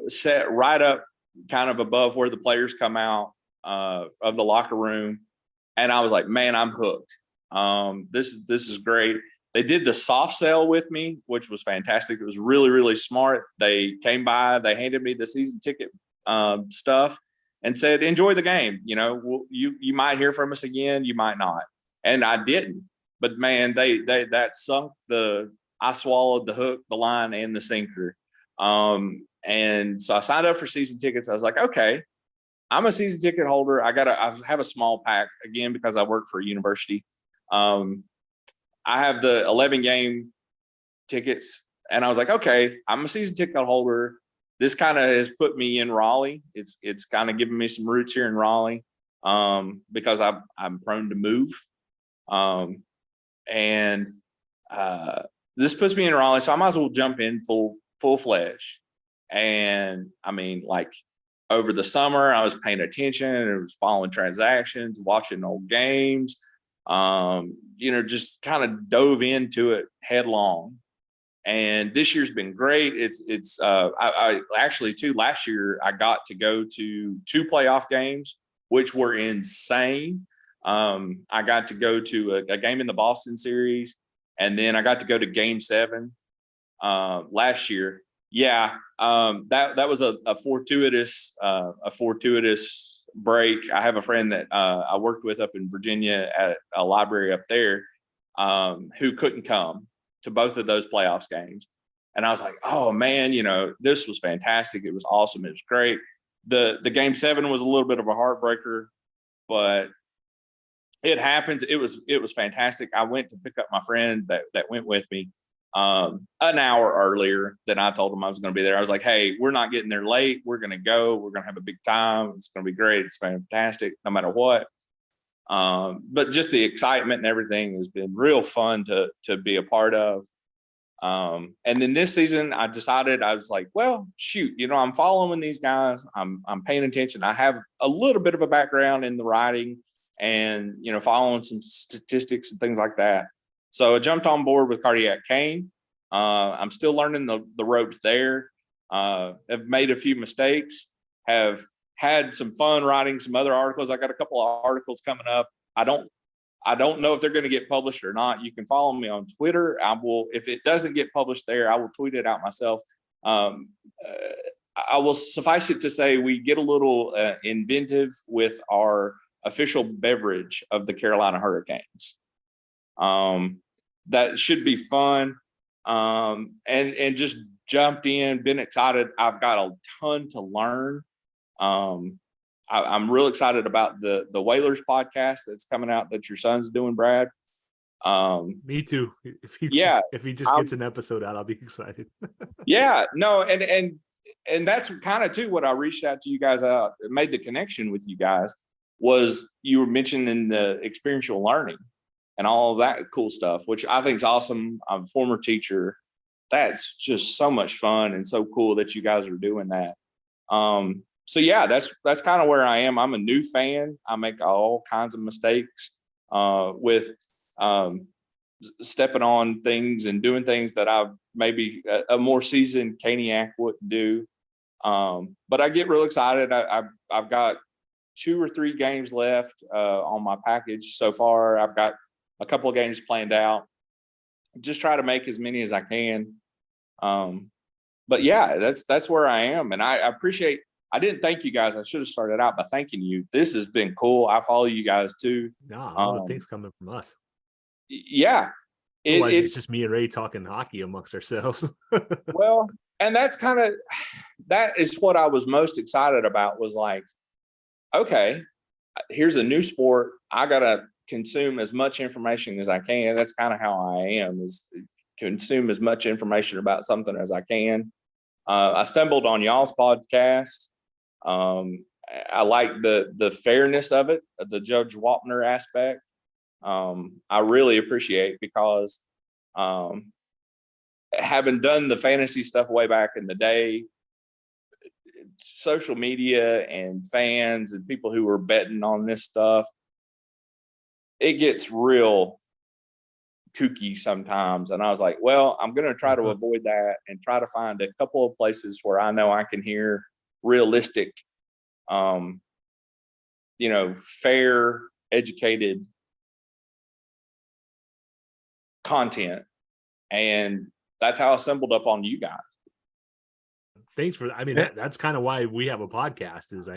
Set right up kind of above where the players come out of the locker room. And I was like, man, I'm hooked. This is great. They did the soft sell with me, which was fantastic. It was really, really smart. They came by, they handed me the season ticket stuff and said, "Enjoy the game. You might hear from us again, you might not." And I didn't. But man, that sunk I swallowed the hook, the line, and the sinker. And so I signed up for season tickets. I was like, okay, I'm a season ticket holder. I have a small pack again because I work for a university. I have the 11 game tickets, and I was like, okay, I'm a season ticket holder. This kind of has put me in Raleigh. It's kind of given me some roots here in Raleigh, because I'm prone to move. And this puts me in Raleigh, so I might as well jump in full fledged. And I mean, like over the summer, I was paying attention and was following transactions, watching old games. Just kind of dove into it headlong. And this year's been great. I actually too, last year I got to go to 2 playoff games, which were insane. I got to go to a game in the Boston series, and then I got to go to Game 7 last year. Yeah, that was a fortuitous break. I have a friend that I worked with up in Virginia at a library up there, who couldn't come to both of those playoffs games. And I was like, oh man, this was fantastic. It was awesome. It was great. The Game 7 was a little bit of a heartbreaker, but it happens. It was fantastic. I went to pick up my friend that went with me an hour earlier than I told him I was going to be there. I was like, hey, we're not getting there late. We're going to go. We're going to have a big time. It's going to be great. It's fantastic no matter what. But just the excitement and everything has been real fun to be a part of. And then this season, I decided, I was like, well, shoot, I'm following these guys. I'm paying attention. I have a little bit of a background in the writing and, following some statistics and things like that. So I jumped on board with Cardiac Cane. I'm still learning the ropes there. Have made a few mistakes, have had some fun writing some other articles. I got a couple of articles coming up. I don't know if they're going to get published or not. You can follow me on Twitter. I will, if it doesn't get published there, I will tweet it out myself. I will suffice it to say we get a little inventive with our official beverage of the Carolina Hurricanes. That should be fun. And just jumped in, been excited. I've got a ton to learn. I'm real excited about the Whalers podcast that's coming out that your son's doing, Brad. Me too. If he just gets an episode out, I'll be excited. Yeah, no, and that's kind of too what I reached out to you guys out, made the connection with you guys, was you were mentioning the experiential learning and all of that cool stuff, which I think is awesome. I'm a former teacher. That's just so much fun and so cool that you guys are doing that. So yeah, that's kind of where I am. I'm a new fan. I make all kinds of mistakes with stepping on things and doing things that I maybe a more seasoned Caniac wouldn't do. But I get real excited. I've got 2 or 3 games left on my package so far. I've got a couple of games planned out. Just try to make as many as I can. But yeah, that's where I am. And I appreciate, I didn't thank you guys. I should have started out by thanking you. This has been cool. I follow you guys too. Nah, all the things coming from us. Yeah. It's just me and Ray talking hockey amongst ourselves. Well, and that is what I was most excited about, was like, okay, here's a new sport. I got to consume as much information as I can. That's kind of how I am, is consume as much information about something as I can. I stumbled on y'all's podcast. I like the fairness of it, the Judge Wapner aspect. I really appreciate, because having done the fantasy stuff way back in the day, social media and fans and people who are betting on this stuff, it gets real kooky sometimes. And I was like, well, I'm going to try to avoid that and try to find a couple of places where I know I can hear realistic, fair, educated content. And that's how I stumbled up on you guys. Thanks for that. I mean, that's kind of why we have a podcast, is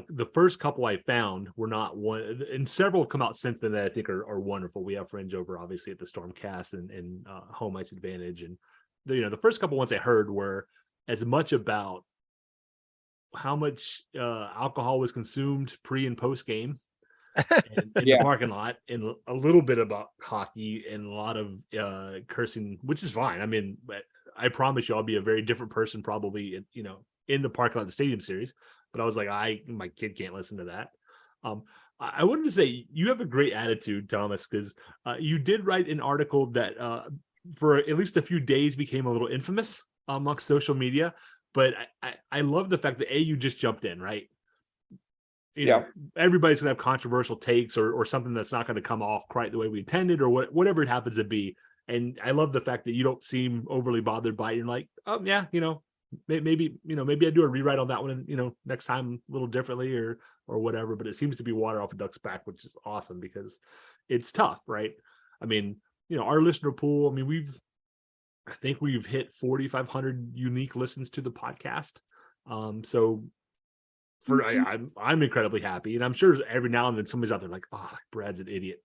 the first couple I found were not one, and several come out since then that I think are wonderful. We have friends over, obviously, at the Stormcast and Home Ice Advantage. And, the first couple ones I heard were as much about how much alcohol was consumed pre and post game in the parking lot, and a little bit about hockey and a lot of cursing, which is fine. I mean, I promise you I'll be a very different person probably, in the parking lot of the Stadium Series. But I was like, my kid can't listen to that. I wanted to say you have a great attitude, Thomas, because you did write an article that for at least a few days became a little infamous amongst social media. But I love the fact that you just jumped in, right? Everybody's gonna have controversial takes or something that's not going to come off quite the way we intended, or whatever it happens to be. And I love the fact that you don't seem overly bothered by it. You're like, oh yeah, maybe I do a rewrite on that one, and next time a little differently or whatever. But it seems to be water off a duck's back, which is awesome, because it's tough, right? I mean, our listener pool, I mean, I think we've hit 4,500 unique listens to the podcast. So I'm incredibly happy, and I'm sure every now and then somebody's out there like, Brad's an idiot.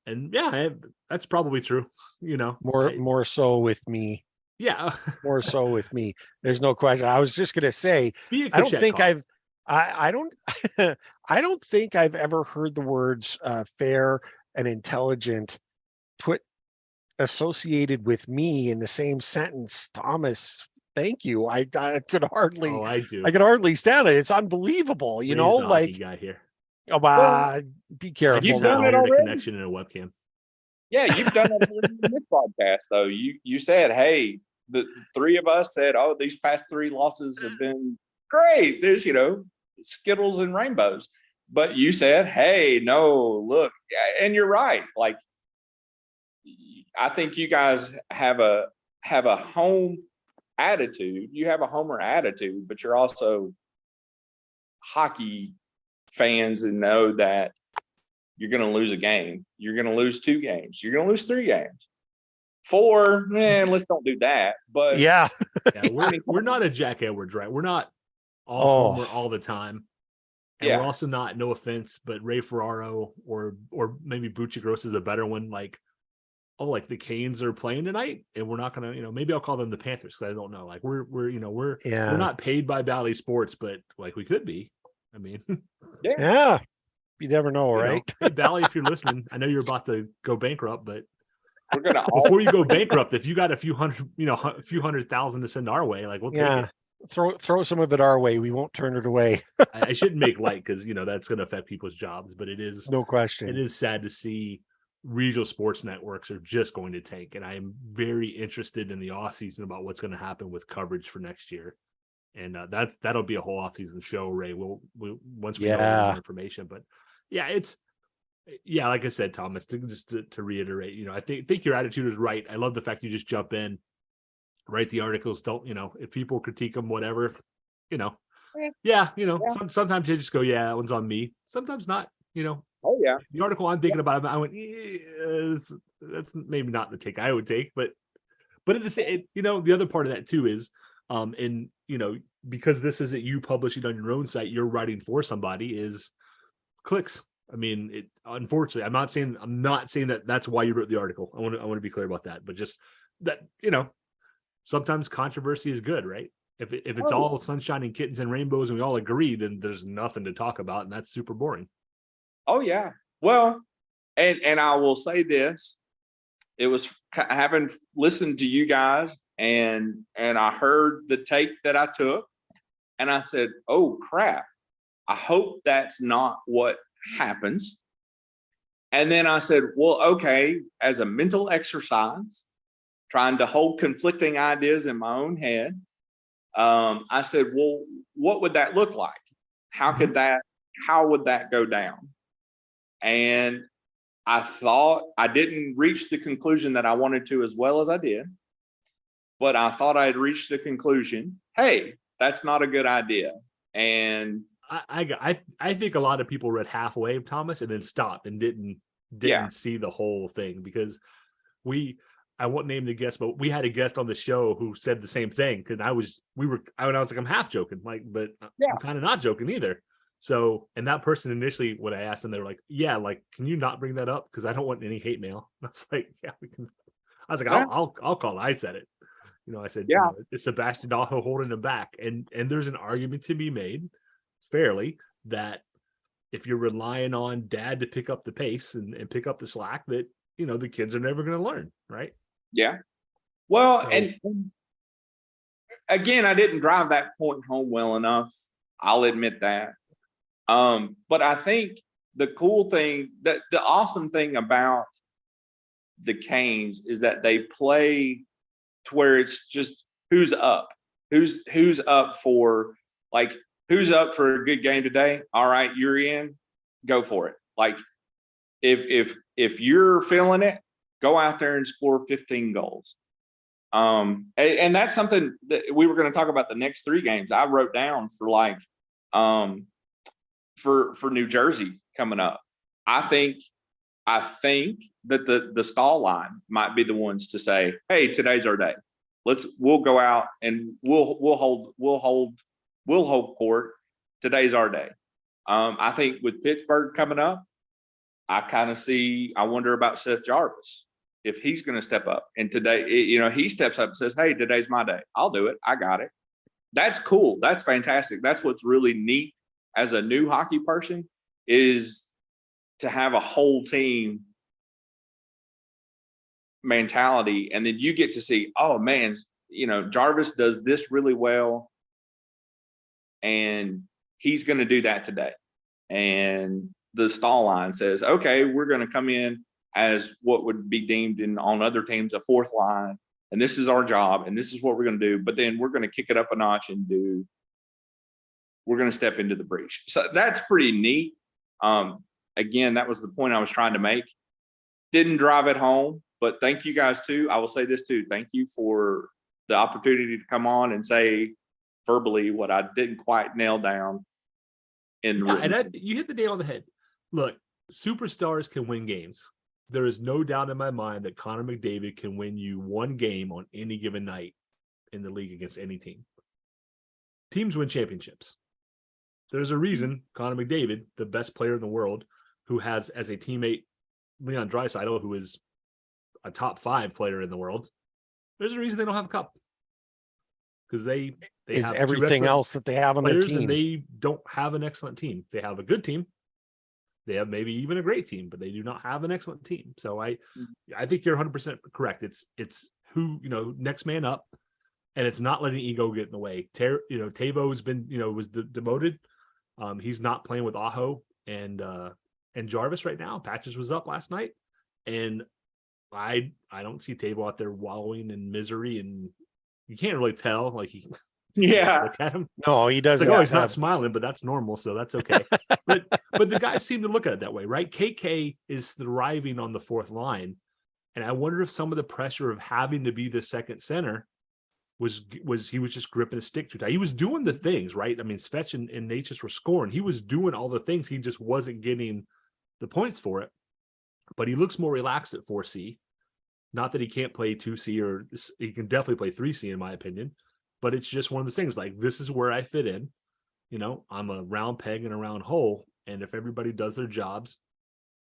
And yeah, that's probably true. More so with me. Yeah. More so with me. There's no question. I was just gonna say, I don't think I've ever heard the words fair and intelligent put associated with me in the same sentence. Thomas, thank you. I could hardly. Oh, I do. I could hardly stand it. It's unbelievable. Like guy here. Be careful. He's done it already. Connection in a webcam. Yeah, you've done it in this podcast, though. You said, hey, the three of us said, oh, these past 3 losses have been great. There's, Skittles and rainbows. But you said, hey, no, look, and you're right. Like, I think you guys have a home attitude. You have a homer attitude, but you're also hockey fans and know that you're going to lose a game. You're going to lose 2 games. You're going to lose 3 games. 4, man, let's don't do that. But Yeah. we're not a Jack Edwards, right? We're not all homer all the time. And we're also not, no offense, but Ray Ferraro or maybe Buccigross is a better one. Like, like the Canes are playing tonight, and we're not gonna, maybe I'll call them the Panthers because I don't know. Like we're not paid by Bally Sports, but like we could be. I mean, yeah, you never know, right? Hey, Bally, if you're listening, I know you're about to go bankrupt, but we're gonna before you go bankrupt, if you got a few hundred, a few 100,000 to send our way, like we'll take it. Throw some of it our way. We won't turn it away. I shouldn't make light because that's going to affect people's jobs, but it is no question. It is sad to see regional sports networks are just going to tank, and I am very interested in the off season about what's going to happen with coverage for next year, and that'll be a whole off season show. Ray, we'll once we know more information, but like I said, Thomas, to reiterate, I think your attitude is right. I love the fact you just jump in. Write the articles. Don't if people critique them, whatever, sometimes they just go, yeah, that one's on me. Sometimes not, Oh yeah, the article I'm thinking about, I went, that's maybe not the take I would take, but at the same, the other part of that too is, and because this isn't you publishing on your own site, you're writing for somebody is clicks. I mean, unfortunately, I'm not saying that that's why you wrote the article. I want to be clear about that, but just that sometimes controversy is good, right? If it's all sunshine and kittens and rainbows and we all agree, then there's nothing to talk about, and that's super boring. Oh yeah. Well, and I will say this: it was having listened to you guys, and I heard the take that I took, and I said, "Oh crap! I hope that's not what happens." And then I said, "Well, okay, as a mental exercise." Trying to hold conflicting ideas in my own head. I said, well, what would that look like? How would that go down? And I thought I didn't reach the conclusion that I wanted to as well as I did, but I thought I had reached the conclusion, hey, that's not a good idea. And I think a lot of people read halfway, Thomas, and then stopped and didn't see the whole thing, because I won't name the guest, but we had a guest on the show who said the same thing. Because I was like, I'm half joking, like, but I'm kind of not joking either. So, and that person initially, when I asked them, they were like, yeah, like, can you not bring that up? Because I don't want any hate mail. I was like, yeah, we can. I was like, I'll call. I said it. I said, it's Sebastian Aho holding him back. And there's an argument to be made fairly that if you're relying on dad to pick up the pace and pick up the slack, that, the kids are never going to learn. Right. Yeah. Well, and again, I didn't drive that point home well enough. I'll admit that. But I think the cool thing, that the awesome thing about the Canes is that they play to where it's just who's up for a good game today. All right, you're in, go for it. Like if you're feeling it, go out there and score 15 goals. And that's something that we were going to talk about the next 3 games. I wrote down for for New Jersey coming up. I think that the stall line might be the ones to say, hey, today's our day. We'll go out and we'll hold court. Today's our day. I think with Pittsburgh coming up, I wonder about Seth Jarvis, if he's going to step up. And today, he steps up and says, hey, today's my day. I'll do it. I got it. That's cool. That's fantastic. That's what's really neat as a new hockey person, is to have a whole team mentality. And then you get to see, oh man, Jarvis does this really well, and he's going to do that today. And the stall line says, okay, we're going to come in as what would be deemed on other teams a fourth line, and this is our job, and this is what we're going to do. But then we're going to kick it up a notch and we're going to step into the breach. So that's pretty neat. Again, that was the point I was trying to make. Didn't drive it home, but thank you guys too. I will say this too. Thank you for the opportunity to come on and say verbally what I didn't quite nail down. And you hit the nail on the head. Look, superstars can win games. There is no doubt in my mind that Connor McDavid can win you one game on any given night in the league against any team. Teams win championships. There's a reason Connor McDavid, the best player in the world, who has as a teammate Leon Draisaitl, who is a top 5 player in the world, there's a reason they don't have a cup. Because they have everything else that they have on their team. And they don't have an excellent team. They have a good team. They have maybe even a great team, but they do not have an excellent team. So I think you're 100% correct. It's who, next man up, and it's not letting ego get in the way. Tavo's been, was demoted. He's not playing with Aho and Jarvis right now. Patches was up last night, and I don't see Tavo out there wallowing in misery, and you can't really tell. Like look at him. No, he doesn't. It's like, he's not smiling, but that's normal, so that's okay. but the guys seem to look at it that way, right? KK is thriving on the fourth line, and I wonder if some of the pressure of having to be the second center was he was just gripping a stick too tight. He was doing the things, right? I mean, Svech and Necas were scoring. He was doing all the things. He just wasn't getting the points for it. But he looks more relaxed at 4C. Not that he can't play 2C, or he can definitely play 3C in my opinion. But it's just one of those things, like, this is where I fit in. I'm a round peg in a round hole. And if everybody does their jobs,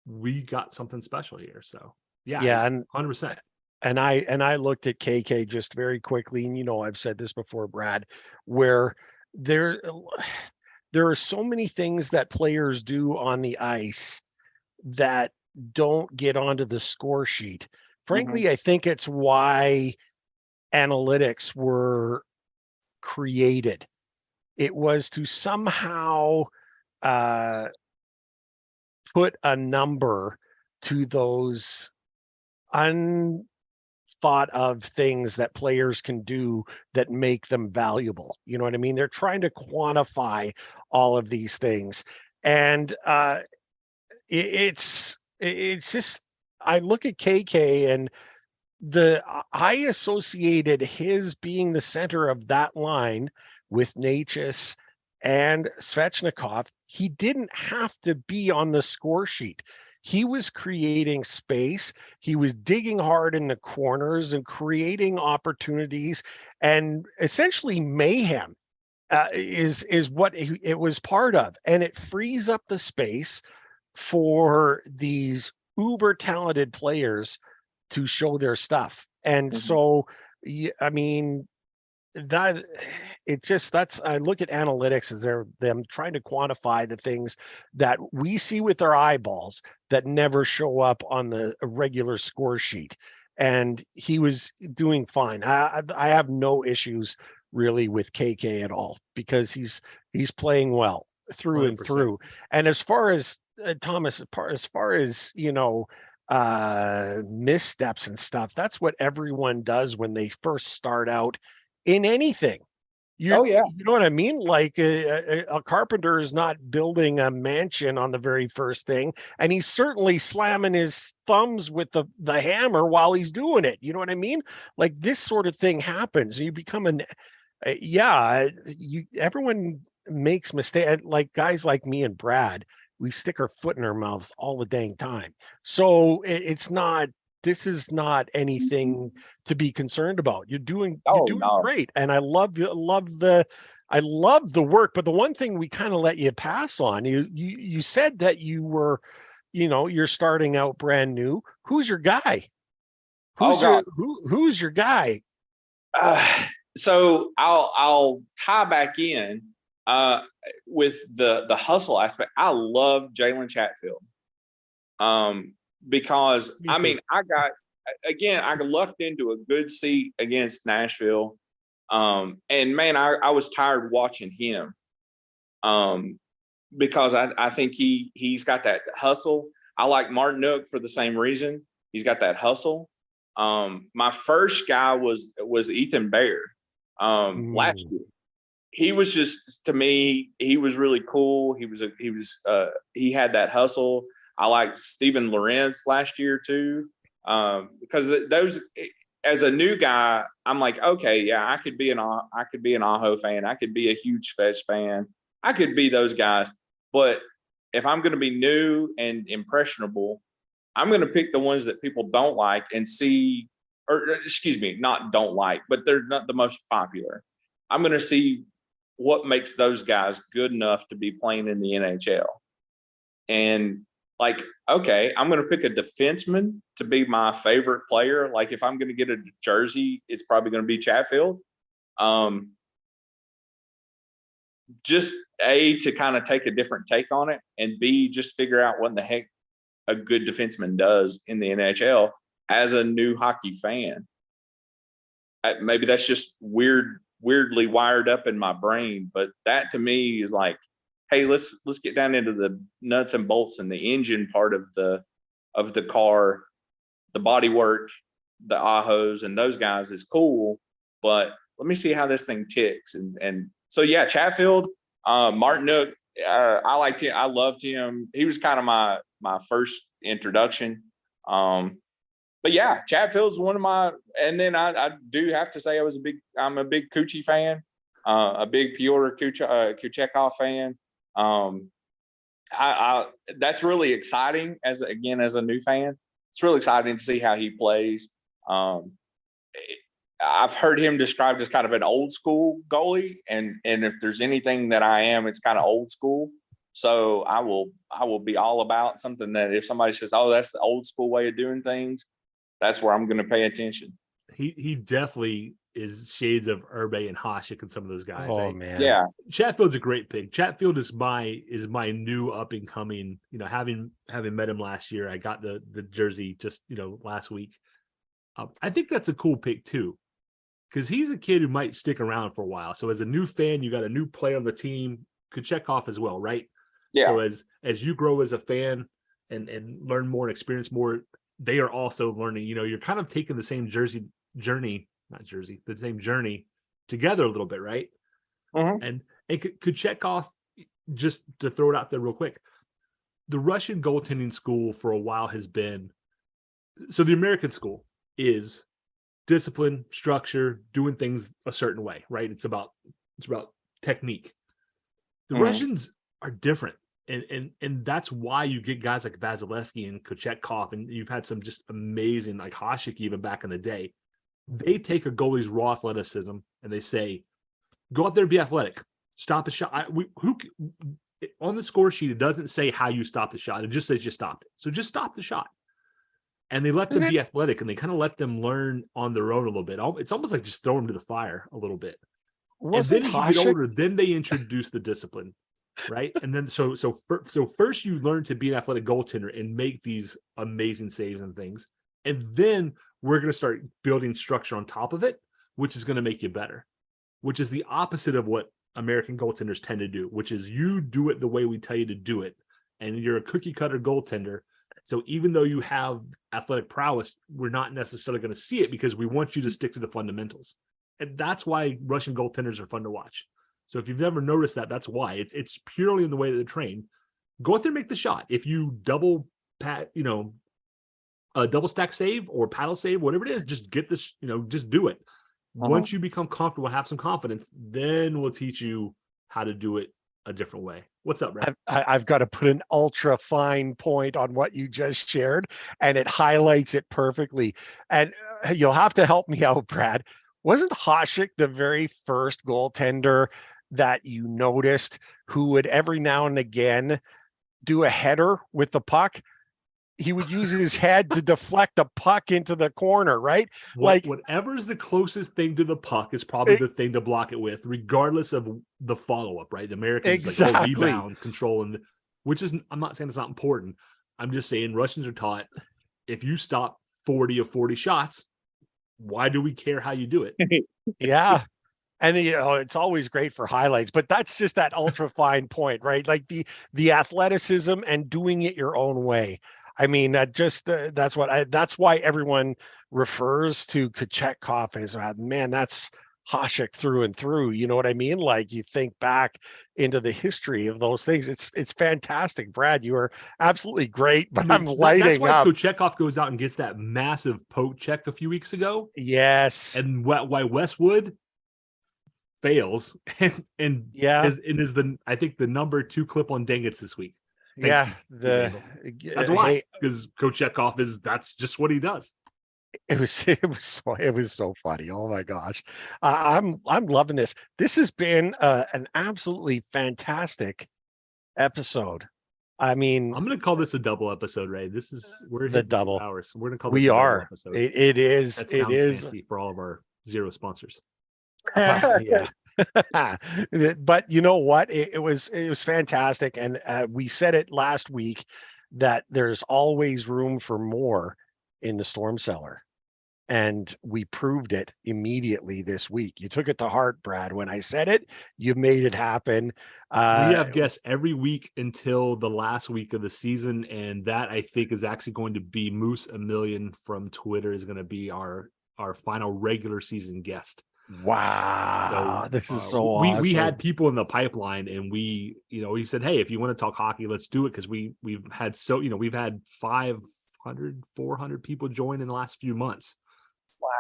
we got something special here. So yeah, and 100%. And I looked at KK just very quickly, and I've said this before, Brad, where there are so many things that players do on the ice that don't get onto the score sheet. Frankly, I think it's why analytics were created. It was to somehow put a number to those thought of things that players can do that make them valuable. You know what I mean? They're trying to quantify all of these things. And it's just, I look at KK, and I associated his being the center of that line with Necas and Svechnikov. He didn't have to be on the score sheet. He was creating space. He was digging hard in the corners and creating opportunities, and essentially mayhem is what it was part of. And it frees up the space for these uber talented players to show their stuff. And so, I mean, that I look at analytics as them trying to quantify the things that we see with our eyeballs that never show up on the regular score sheet. And he was doing fine. I have no issues really with KK at all, because he's playing well through 100%. And through. And as far as Thomas, as far as missteps and stuff, that's what everyone does when they first start out in anything. You know what I mean? Like a carpenter is not building a mansion on the very first thing, and he's certainly slamming his thumbs with the hammer while he's doing it. You know what I mean? Like, this sort of thing happens. You become everyone makes mistakes. Like guys like me and Brad, we stick our foot in our mouths all the dang time. So this is not anything to be concerned about. You're doing great. And I love the work. But the one thing we kind of let you pass on, you said that you were, you're starting out brand new. Who's your guy? Who's your guy? So I'll tie back in with the hustle aspect. I love Jalen Chatfield. Because I lucked into a good seat against Nashville. And man, I was tired watching him. Because I think he's got that hustle. I like Martinook for the same reason. He's got that hustle. My first guy was Ethan Bear last year. He was just, to me, he was really cool. He had that hustle. I liked Steven Lorentz last year too, because those, as a new guy, I'm like, okay, yeah, I could be an Aho fan. I could be a huge Fetch fan. I could be those guys. But if I'm going to be new and impressionable, I'm going to pick the ones that people don't like and see, or excuse me, not don't like, but they're not the most popular. I'm going to see what makes those guys good enough to be playing in the NHL. And like, okay, I'm going to pick a defenseman to be my favorite player. Like if I'm going to get a jersey, it's probably going to be Chatfield. Just A, to kind of take a different take on it, and B, just figure out what the heck a good defenseman does in the NHL as a new hockey fan. Maybe that's just weirdly wired up in my brain, but that to me is like, hey, let's get down into the nuts and bolts and the engine part of the car, the body work, the Ahos and those guys is cool, but let me see how this thing ticks. And so yeah, Chatfield, Martinook, I liked him. I loved him. He was kind of my first introduction. But yeah, Chatfield's one of my, and then I do have to say I'm a big Kuchi fan, a big Pyotr Kuchekov fan. That's really exciting as a new fan. It's really exciting to see how he plays. I've heard him described as kind of an old school goalie, and if there's anything that I am, it's kind of old school. So I will be all about something that if somebody says, "Oh, that's the old school way of doing things," that's where I'm going to pay attention. He definitely is shades of Urbe and Hasek and some of those guys. Oh man, yeah. Chatfield's a great pick. Chatfield is my new up and coming. You know, having met him last year, I got the jersey just last week. I think that's a cool pick too, because he's a kid who might stick around for a while. So as a new fan, you got a new player on the team, Kuchekov as well, right? Yeah. So as you grow as a fan and learn more and experience more, they are also learning. You're kind of taking the same journey together a little bit, right? Mm-hmm. And Kuchekov, just to throw it out there real quick, the Russian goaltending school for a while has been, so the American school is discipline, structure, doing things a certain way, right? It's about technique. The Russians are different. And that's why you get guys like Vasilevsky and Kochetkov, and you've had some just amazing, like Hasek even back in the day. They take a goalie's raw athleticism and they say, go out there and be athletic. Stop the shot. On the score sheet, it doesn't say how you stop the shot. It just says you stopped it. So just stop the shot. And they let them be athletic, and they kind of let them learn on their own a little bit. It's almost like just throw them to the fire a little bit. And then as you get older, then they introduce the discipline. Right. And then so first you learn to be an athletic goaltender and make these amazing saves and things. And then we're going to start building structure on top of it, which is going to make you better, which is the opposite of what American goaltenders tend to do, which is you do it the way we tell you to do it. And you're a cookie cutter goaltender. So even though you have athletic prowess, we're not necessarily going to see it because we want you to stick to the fundamentals. And that's why Russian goaltenders are fun to watch. So if you've never noticed that, that's why. It's purely in the way that they train. Go out there and make the shot. If you double stack save or paddle save, whatever it is, just get this, just do it. Once you become comfortable, have some confidence, then we'll teach you how to do it a different way. What's up, Brad? I've got to put an ultra fine point on what you just shared, and it highlights it perfectly. And you'll have to help me out, Brad. Wasn't Hasek the very first goaltender that you noticed who would every now and again do a header with the puck? He would use his head to deflect the puck into the corner, right? Whatever's the closest thing to the puck is probably the thing to block it with, regardless of the follow-up, right? The Americans exactly. Rebound, control, and which is, I'm not saying it's not important. I'm just saying Russians are taught, if you stop 40 of 40 shots, why do we care how you do it? Yeah. And it's always great for highlights, but that's just that ultra fine point, right? Like the athleticism and doing it your own way. I mean, that's why everyone refers to Kochetkov as, man, that's Hasek through and through. You know what I mean? Like, you think back into the history of those things. It's fantastic. Brad, you are absolutely great, but I'm That's lighting why up. Kochetkov goes out and gets that massive poke check a few weeks ago. Yes. And why Westwood fails and Yeah. is the, I think, the number 2 clip on Dangits this week. Yeah. That's why, because Kochetkov that's just what he does. It was so funny. Oh my gosh. I'm loving this. This has been an absolutely fantastic episode. I mean, I'm gonna call this a double episode, Ray. We're the hitting double. 2 hours. We're gonna call We this a double are. episode. It is. That It sounds is. fancy for all of our 0 sponsors. Yeah. But you know what? It was fantastic. And we said it last week that there's always room for more in the storm cellar. And we proved it immediately this week. You took it to heart, Brad. When I said it, you made it happen. We have guests every week until the last week of the season. And that, I think, is actually going to be Moose a Million from Twitter is going to be our final regular season guest. Wow. So, this is so awesome. We had people in the pipeline, and he said, hey, if you want to talk hockey, let's do it. Cause we've had we've had 500, 400 people join in the last few months.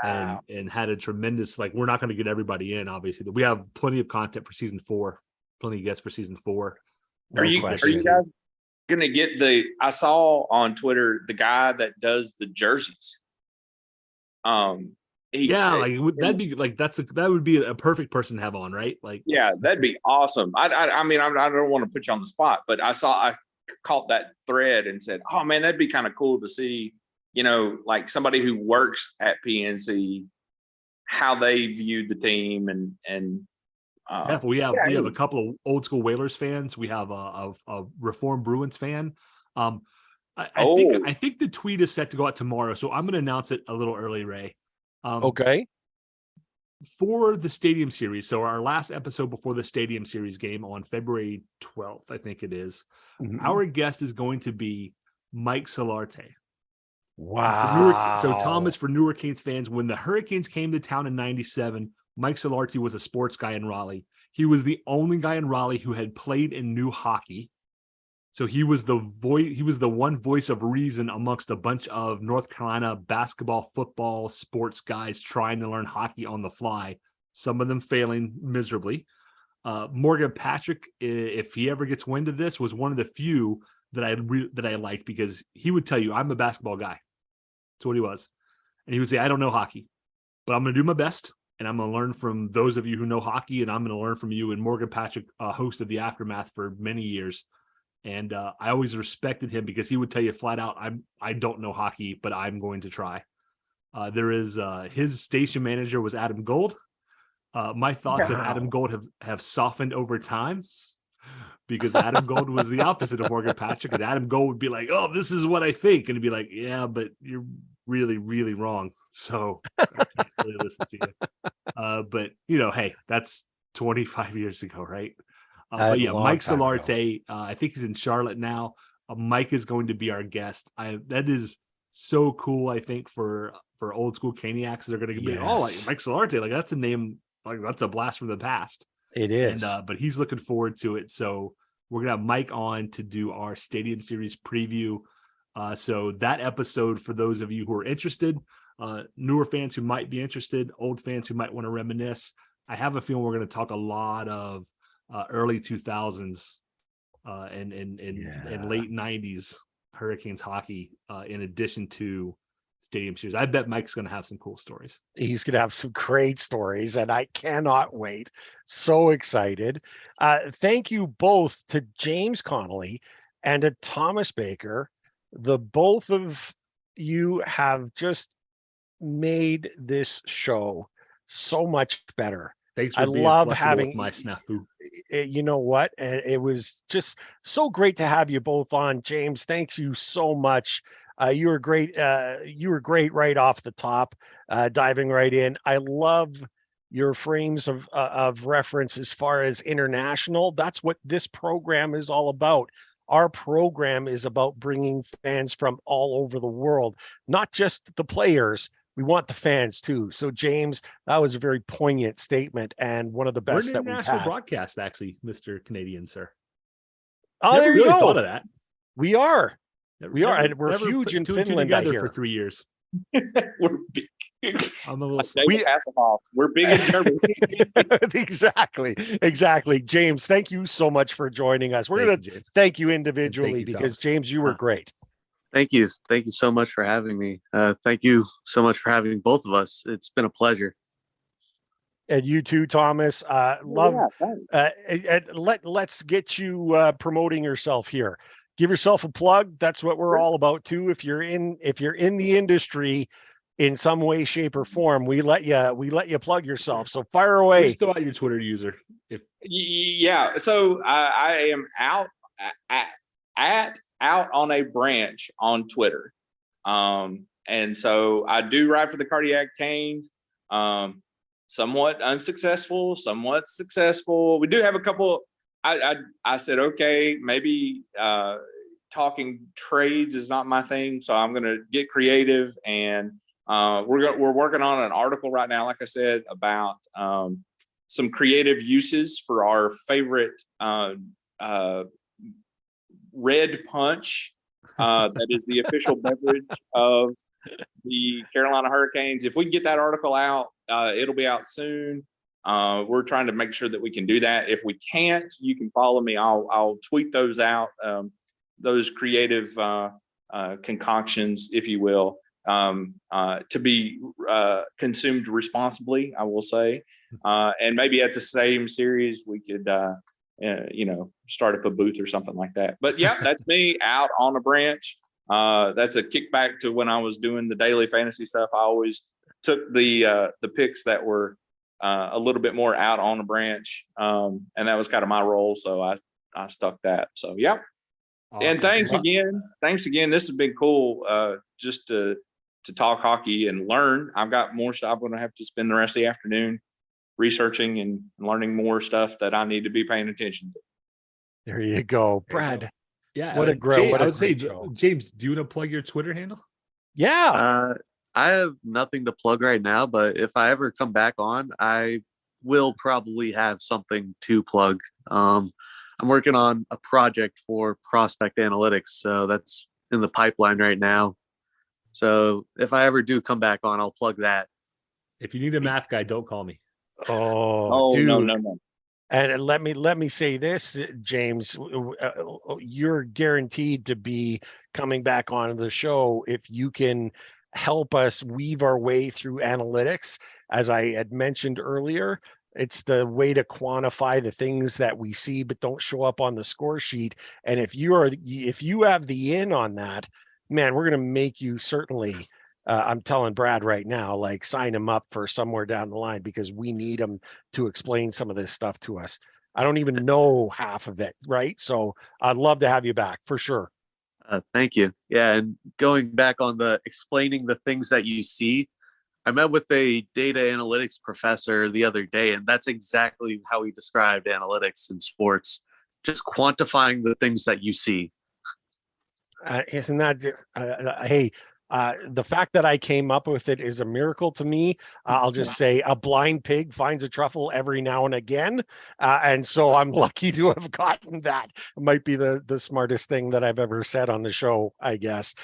Wow. And had a tremendous, we're not going to get everybody in, obviously, but we have plenty of content for season 4, plenty of guests for season 4. Are you guys going to get I saw on Twitter, the guy that does the jerseys. That'd be that would be a perfect person to have on, right? Yeah, that'd be awesome. I mean, I don't want to put you on the spot, but I caught that thread and said, oh man, that'd be kind of cool to see, like somebody who works at PNC, how they viewed the team and we have a couple of old school Whalers fans. We have a Reformed Bruins fan. I think the tweet is set to go out tomorrow, so I'm going to announce it a little early, Ray. Okay. For the Stadium Series, so our last episode before the Stadium Series game on February 12th, I think it is, our guest is going to be Mike Solarte. Wow. So Thomas, for New Hurricanes fans, when the Hurricanes came to town in 97, Mike Solarte was a sports guy in Raleigh. He was the only guy in Raleigh who had played and knew hockey. So he was the one voice of reason amongst a bunch of North Carolina basketball, football, sports guys trying to learn hockey on the fly, some of them failing miserably. Morgan Patrick, if he ever gets wind of this, was one of the few that I liked, because he would tell you, I'm a basketball guy. That's what he was. And he would say, I don't know hockey, but I'm going to do my best, and I'm going to learn from those of you who know hockey, and I'm going to learn from you. And Morgan Patrick hosted the Aftermath for many years. And I always respected him because he would tell you flat out, I don't know hockey, but I'm going to try. There is his station manager was Adam Gold. My thoughts of Adam Gold have softened over time, because Adam Gold was the opposite of Morgan Patrick. And Adam Gold would be like, oh, this is what I think. And he'd be like, yeah, but you're really, really wrong. So I can't really listen to you. But, hey, that's 25 years ago, right? But yeah, Mike Solarte, I think he's in Charlotte now. Mike is going to be our guest. That is so cool, I think, for old school Caniacs. They're going to be Mike Solarte, that's a name, that's a blast from the past. It is. And, but he's looking forward to it. So we're going to have Mike on to do our Stadium Series preview. So that episode, for those of you who are interested, newer fans who might be interested, old fans who might want to reminisce, I have a feeling we're going to talk a lot of early 2000s and late 90s Hurricanes hockey, in addition to Stadium Series. I bet Mike's going to have some cool stories. He's going to have some great stories, and I cannot wait. So excited. Thank you both to James Connolly and to Thomas Baker. The both of you have just made this show so much better. Thanks for being love flexible having with my snafu. You know what? And it was just so great to have you both on. James, thanks you so much. You were great. You were great right off the top, diving right in. I love your frames of reference as far as international. That's what this program is all about. our program is about bringing fans from all over the world, not just the players. We want the fans too. So James, that was a very poignant statement and one of the We're best an that we've international had. broadcast, actually, Mr. Canadian, sir. Oh, Never there you really go. thought of that. We are. Never, We are, never- and we're never huge put in two and two Finland, I together hear. for 3 years. We're big. I'm a little slow. David Hasselhoff. We're big in Germany. Exactly. James, thank you so much for joining us. We're going to James. thank you individually you, because, Thomas. James, you were great. Thank you so much for having me. Thank you so much for having both of us. It's been a pleasure. And you too, Thomas. Let's get you promoting yourself here. Give yourself a plug. That's what we're all about too. If you're in the industry in some way, shape, or form, we let you plug yourself. So fire away. Just throw out your Twitter user. Yeah. So I am out on a branch on Twitter. And so I do write for the Caniac Canes. Somewhat unsuccessful, somewhat successful. We do have a couple. I said, okay, maybe talking trades is not my thing, so I'm gonna get creative, and we're working on an article right now, like I said, about some creative uses for our favorite red punch that is the official beverage of the Carolina Hurricanes. If we can get that article out, it'll be out soon. We're trying to make sure that we can do that. If we can't, you can follow me. I'll tweet those out, those creative concoctions, if you will, to be consumed responsibly, I will say. And maybe at the same series, we could, start up a booth or something like that. But yeah, that's me out on a branch. That's a kickback to when I was doing the daily fantasy stuff. I always took the picks that were a little bit more out on a branch, and that was kind of my role. So I stuck that. So yeah. Awesome. And thanks again. This has been cool. Just to talk hockey and learn. I've got more stuff. I'm going to have to spend the rest of the afternoon researching and learning more stuff that I need to be paying attention to. There you go, Brad. Yeah, what a great. I would say, James, do you want to plug your Twitter handle? Yeah. I have nothing to plug right now, but if I ever come back on, I will probably have something to plug. I'm working on a project for prospect analytics, so that's in the pipeline right now. So if I ever do come back on, I'll plug that. If you need a math guy, don't call me. Oh, dude. No. And let me say this, James, you're guaranteed to be coming back on the show if you can help us weave our way through analytics. As I had mentioned earlier, it's the way to quantify the things that we see but don't show up on the score sheet. And if you have the in on that, man, we're going to make you certainly. I'm telling Brad right now, like sign him up for somewhere down the line because we need him to explain some of this stuff to us. I don't even know half of it, right? So I'd love to have you back for sure. Thank you. Yeah, and going back on the explaining the things that you see, I met with a data analytics professor the other day, and that's exactly how he described analytics in sports, just quantifying the things that you see. Isn't that just, hey, the fact that I came up with it is a miracle to me. I'll just say a blind pig finds a truffle every now and again. And so I'm lucky to have gotten that. It might be the smartest thing that I've ever said on the show, I guess.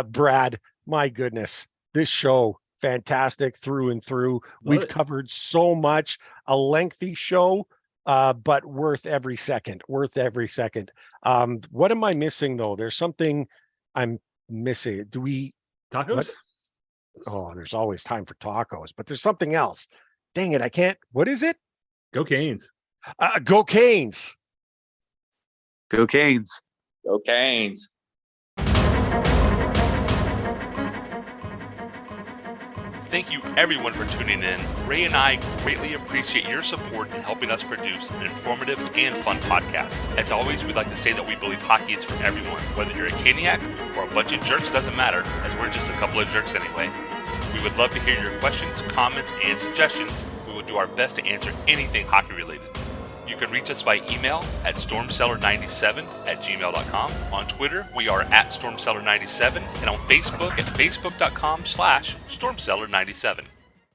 Brad, my goodness, this show, fantastic through and through. We've covered so much, a lengthy show, but worth every second. What am I missing though? There's something I'm missing. Do we tacos? Oh, there's always time for tacos, but there's something else. Dang it, I can't. What is it? Go Canes. Go Canes. Go Canes. Go Canes. Thank you everyone for tuning in. Ray and I greatly appreciate your support in helping us produce an informative and fun podcast. As always, we'd like to say that we believe hockey is for everyone. Whether you're a Caniac or a bunch of jerks, doesn't matter, as we're just a couple of jerks anyway. We would love to hear your questions, comments, and suggestions. We will do our best to answer anything hockey related. You can reach us via email at stormcellar97@gmail.com. On Twitter, we are at stormcellar97, and on Facebook at facebook.com/stormcellar97.